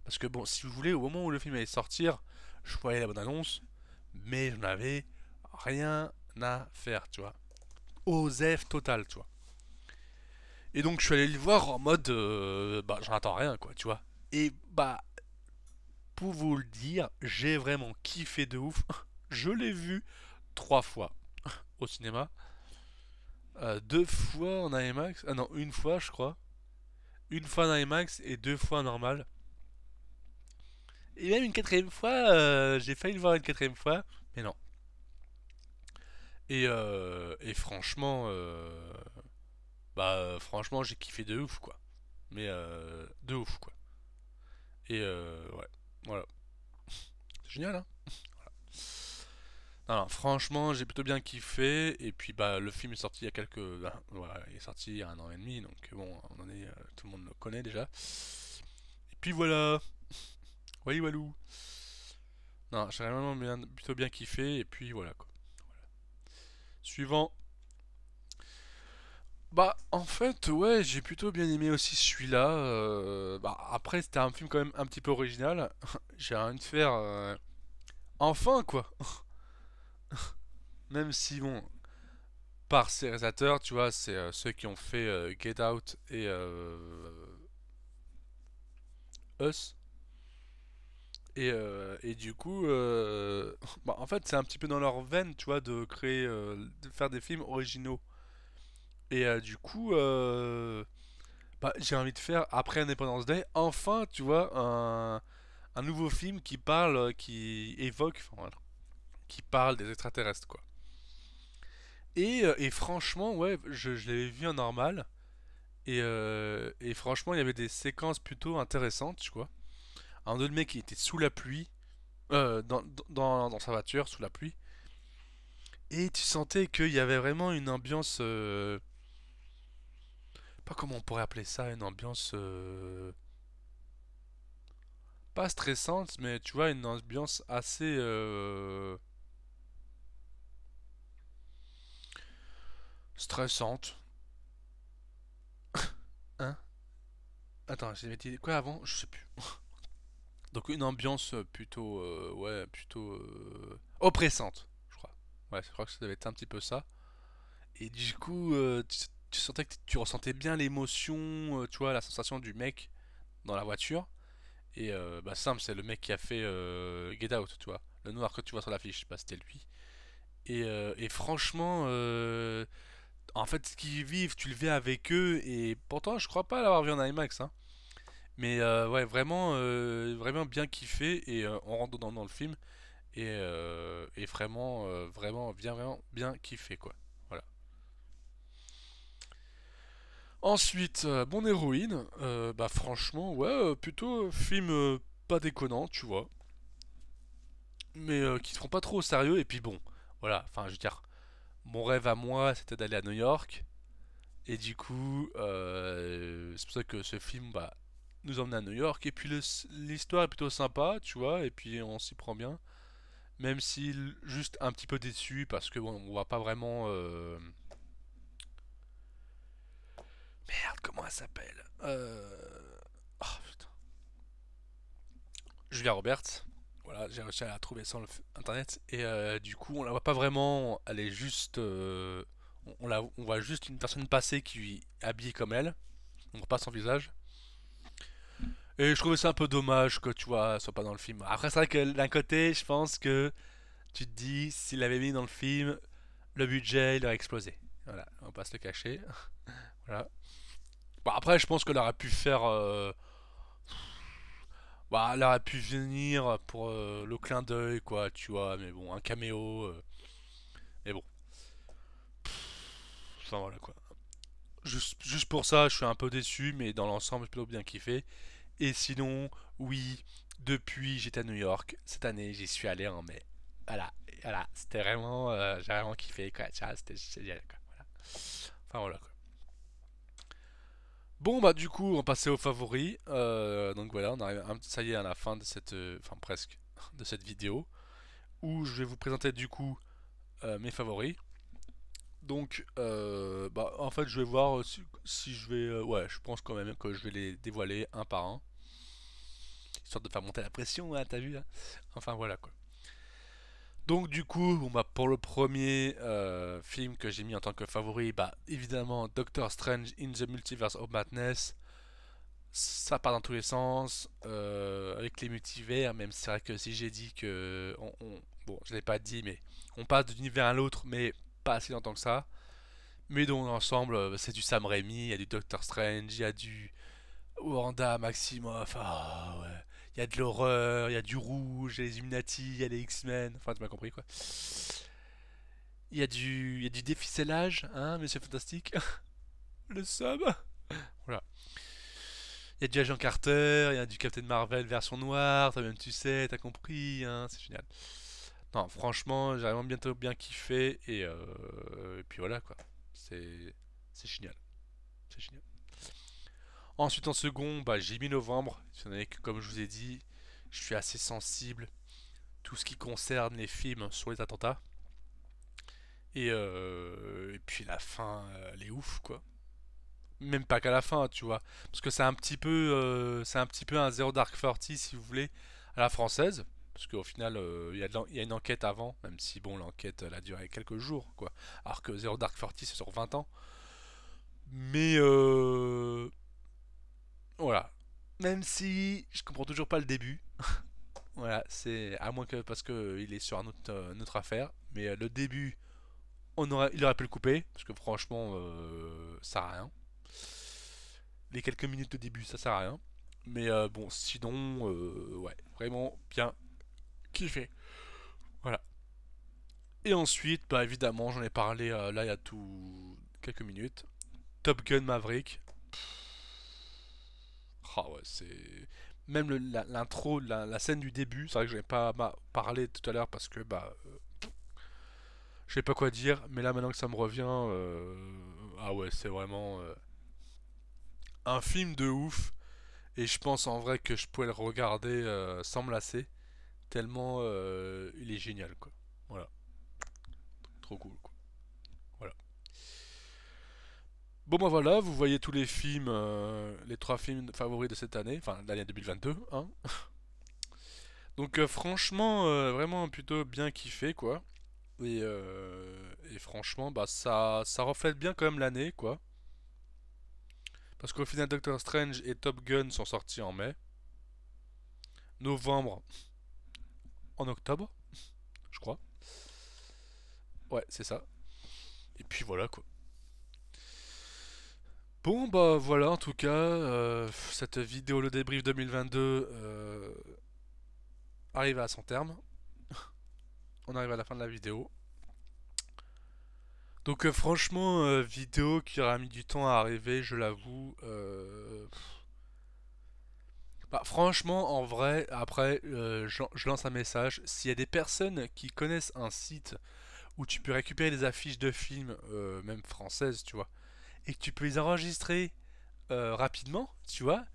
Parce que bon, si vous voulez, au moment où le film allait sortir, je voyais la bonne annonce, mais je n'avais rien à faire, tu vois. Osef total, tu vois. Et donc je suis allé le voir en mode, bah j'en attends rien, quoi, tu vois. Et bah, pour vous le dire, j'ai vraiment kiffé de ouf. Je l'ai vu 3 fois au cinéma. 2 fois en IMAX. Ah non, une fois, je crois. Une fois en IMAX et 2 fois en normal. Et même une quatrième fois, j'ai failli le voir une quatrième fois, mais non. Et franchement, franchement, j'ai kiffé de ouf, quoi. Mais de ouf, quoi. Et ouais, voilà. C'est génial, hein. Non, non, franchement, j'ai plutôt bien kiffé. Et puis, bah, le film est sorti il y a quelques. Voilà, il est sorti il y a 1 an et demi. Donc, bon, on est, tout le monde le connaît déjà. Et puis voilà. Wally Walou. Non, j'ai vraiment bien, plutôt bien kiffé. Et puis voilà, quoi. Suivant. Bah, en fait, ouais, j'ai plutôt bien aimé aussi celui-là. Bah, après, c'était un film quand même un petit peu original. J'ai rien de faire. Enfin, quoi. Même si, bon, par ses réalisateurs, tu vois, c'est ceux qui ont fait Get Out et Us. Et du coup, bah, en fait, c'est un petit peu dans leur veine, tu vois, de créer, de faire des films originaux. Et du coup, bah, j'ai envie de faire, après Independence Day, enfin, tu vois, un nouveau film qui parle, qui évoque, enfin, voilà, qui parle des extraterrestres, quoi. Et franchement, ouais, je l'avais vu en normal. Et franchement, il y avait des séquences plutôt intéressantes, tu vois. Un autre mec qui était sous la pluie, dans sa voiture, sous la pluie. Et tu sentais qu'il y avait vraiment une ambiance. Pas comment on pourrait appeler ça, une ambiance. Pas stressante, mais tu vois, une ambiance assez. Stressante. Hein? Attends, j'ai dit quoi avant? Je sais plus. Donc une ambiance plutôt. Ouais, plutôt. Oppressante, je crois. Ouais, je crois que ça devait être un petit peu ça. Et du coup, tu sentais que tu ressentais bien l'émotion, tu vois, la sensation du mec dans la voiture. Et bah simple, c'est le mec qui a fait Get Out, tu vois. Le noir que tu vois sur l'affiche, bah c'était lui. Et franchement, en fait, ce qu'ils vivent, tu le vis avec eux. Et pourtant, je crois pas l'avoir vu en IMAX, hein. Mais ouais, vraiment, vraiment bien kiffé. Et on rentre dans le film. Et vraiment, vraiment, bien, vraiment bien kiffé, quoi. Voilà. Ensuite, Bon Héroïne, bah franchement, ouais, plutôt film pas déconnant, tu vois, mais qui se prend pas trop au sérieux, et puis bon, voilà, enfin je veux dire, mon rêve à moi c'était d'aller à New York, et du coup, c'est pour ça que ce film, bah, nous emmène à New York, et puis l'histoire est plutôt sympa, tu vois, et puis on s'y prend bien, même si juste un petit peu déçu, parce que bon, on voit pas vraiment... Merde, comment elle s'appelle Oh putain. Julia Roberts. Voilà, j'ai réussi à la trouver sur internet. Et du coup, on la voit pas vraiment. Elle est juste. On voit juste une personne passée qui est habillée comme elle. On voit pas son visage. Et je trouvais ça un peu dommage que tu vois, elle soit pas dans le film. Après, c'est vrai que d'un côté, je pense que tu te dis, s'il l'avait mis dans le film, le budget il aurait explosé. Voilà, on va pas se le cacher. Voilà. Bon, après, je pense qu'elle aurait pu faire. Bah, elle aurait pu venir pour le clin d'œil, quoi, tu vois, mais bon, un caméo. Mais bon, enfin voilà quoi. Juste pour ça, je suis un peu déçu, mais dans l'ensemble, j'ai plutôt bien kiffé. Et sinon, oui, depuis j'étais à New York, cette année j'y suis allé en mai. Voilà, voilà, c'était vraiment, j'ai vraiment kiffé quoi, tu vois, c'était génial quoi. Voilà. Enfin voilà quoi. Bon bah du coup, on passait aux favoris. Donc voilà, on arrive, ça y est à la fin de cette, enfin presque, de cette vidéo où je vais vous présenter du coup mes favoris. Donc, bah, en fait, je vais voir si je vais. Ouais, je pense quand même que je vais les dévoiler un par un. histoire de faire monter la pression, hein, t'as vu, hein. Enfin voilà quoi. Donc du coup, bon, bah, pour le premier film que j'ai mis en tant que favori, bah évidemment Doctor Strange in the Multiverse of Madness. Ça part dans tous les sens, avec les multivers, même si c'est vrai que si j'ai dit que... bon, je l'ai pas dit, mais on passe d'un univers à l'autre, mais pas assez longtemps que ça. Mais dans l'ensemble, c'est du Sam Raimi, il y a du Doctor Strange, il y a du Wanda Maximoff, ah ouais. Il y a de l'horreur, il y a du rouge, il y a les Illuminati, il y a les X-Men, enfin tu m'as compris quoi. Il y a du déficellage, hein, Monsieur Fantastique. Le Sam. Voilà. Il y a du Agent Carter, il y a du Captain Marvel version noire, toi-même tu sais, t'as compris, hein, c'est génial. Non, franchement, j'ai vraiment bientôt bien kiffé et puis voilà quoi. C'est c'est génial, c'est génial. Ensuite en second, bah, j'ai mis novembre, étant donné que comme je vous ai dit, je suis assez sensible tout ce qui concerne les films sur les attentats. Et puis la fin, elle est ouf quoi. Même pas qu'à la fin, tu vois. Parce que c'est un petit peu un Zero Dark Thirty, si vous voulez, à la française. Parce qu'au final, il y a une enquête avant, même si, bon, l'enquête, elle a duré quelques jours, quoi. Alors que Zero Dark Thirty, c'est sur 20 ans. Mais, voilà. Même si je comprends toujours pas le début. Voilà, c'est à moins que parce que il est sur une autre affaire. Mais le début, il aurait pu le couper, parce que franchement, ça sert à rien. Les quelques minutes de début, ça sert à rien. Mais bon, sinon, ouais, vraiment bien kiffé. Voilà. Et ensuite, bah évidemment, j'en ai parlé là il y a tout quelques minutes. Top Gun Maverick. Ah ouais, c'est même l'intro, la scène du début. C'est vrai que j'en ai pas parlé tout à l'heure parce que bah je sais pas quoi dire. Mais là maintenant que ça me revient, ah ouais, c'est vraiment un film de ouf. Et je pense en vrai que je pourrais le regarder sans me lasser. Tellement il est génial quoi. Voilà, trop cool quoi. Voilà. Bon bah voilà, vous voyez tous les films, les trois films favoris de cette année, enfin de l'année 2022, hein. Donc franchement, vraiment plutôt bien kiffé quoi. Et franchement, bah ça reflète bien quand même l'année quoi. Parce qu'au final, Doctor Strange et Top Gun sont sortis en mai, novembre, en octobre, je crois. Ouais, c'est ça. Et puis voilà quoi. Bon bah voilà en tout cas cette vidéo le débrief 2022 arrive à son terme. On arrive à la fin de la vidéo. Donc franchement vidéo qui aura mis du temps à arriver, je l'avoue. Bah, franchement en vrai après je lance un message. S'il y a des personnes qui connaissent un site où tu peux récupérer des affiches de films même françaises tu vois et que tu peux les enregistrer rapidement, tu vois,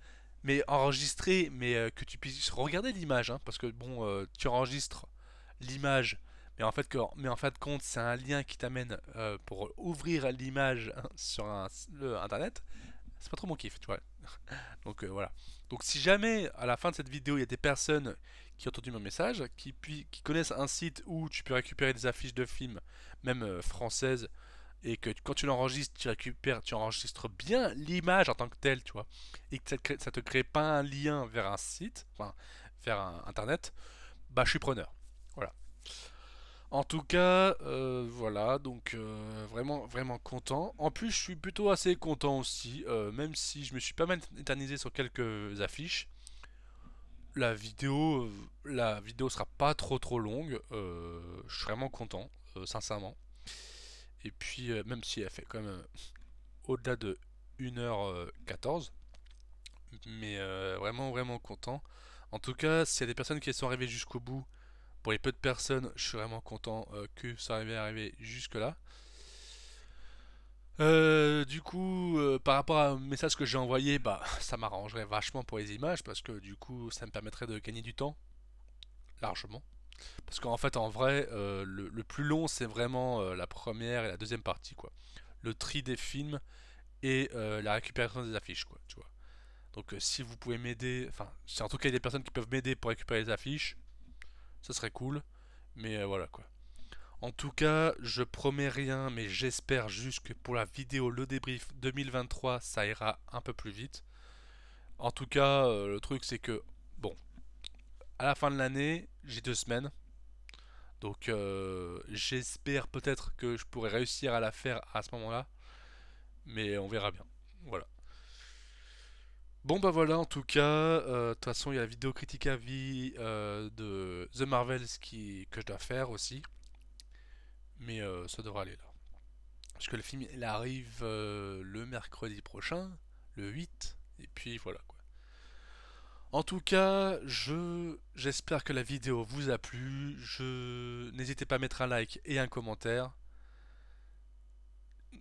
mais enregistrer, mais que tu puisses regarder l'image, hein, parce que bon, tu enregistres l'image, mais en fait de compte, c'est un lien qui t'amène pour ouvrir l'image hein, sur le internet. C'est pas trop mon kiff, tu vois. Donc voilà. Donc si jamais à la fin de cette vidéo il y a des personnes qui ont entendu mon message, qui connaissent un site où tu peux récupérer des affiches de films, même françaises, et que quand tu l'enregistres, tu enregistres bien l'image en tant que telle, tu vois, et que ça te crée pas un lien vers un site, enfin vers un internet, bah je suis preneur. Voilà. En tout cas, voilà, donc vraiment vraiment content. En plus, je suis plutôt assez content aussi, même si je me suis pas mal éternisé sur quelques affiches. La vidéo sera pas trop longue. Je suis vraiment content, sincèrement. Et puis, même si elle fait quand même au-delà de 1h14. Mais vraiment, vraiment content. En tout cas, s'il y a des personnes qui sont arrivées jusqu'au bout, pour les peu de personnes, je suis vraiment content que ça arrive jusque-là. Du coup, par rapport au message que j'ai envoyé, bah, ça m'arrangerait vachement pour les images parce que du coup, ça me permettrait de gagner du temps largement. Parce qu'en fait, en vrai, le plus long, c'est vraiment la première et la deuxième partie, quoi. Le tri des films et la récupération des affiches, quoi, tu vois. Donc si vous pouvez m'aider, enfin, si en tout cas il y a des personnes qui peuvent m'aider pour récupérer les affiches, ça serait cool. Mais voilà quoi. En tout cas, je promets rien, mais j'espère juste que pour la vidéo le débrief 2023, ça ira un peu plus vite. En tout cas, le truc c'est que, bon, à la fin de l'année, j'ai 2 semaines. Donc j'espère peut-être que je pourrai réussir à la faire à ce moment-là. Mais on verra bien. Voilà. Bon bah voilà, en tout cas, de toute façon il y a la vidéo critique à vie de The Marvels que je dois faire aussi. Mais ça devrait aller là. Parce que le film il arrive le mercredi prochain, le 8, et puis voilà quoi. En tout cas, j'espère que la vidéo vous a plu. N'hésitez pas à mettre un like et un commentaire.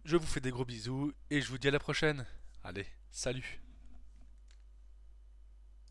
Je vous fais des gros bisous et je vous dis à la prochaine. Allez, salut.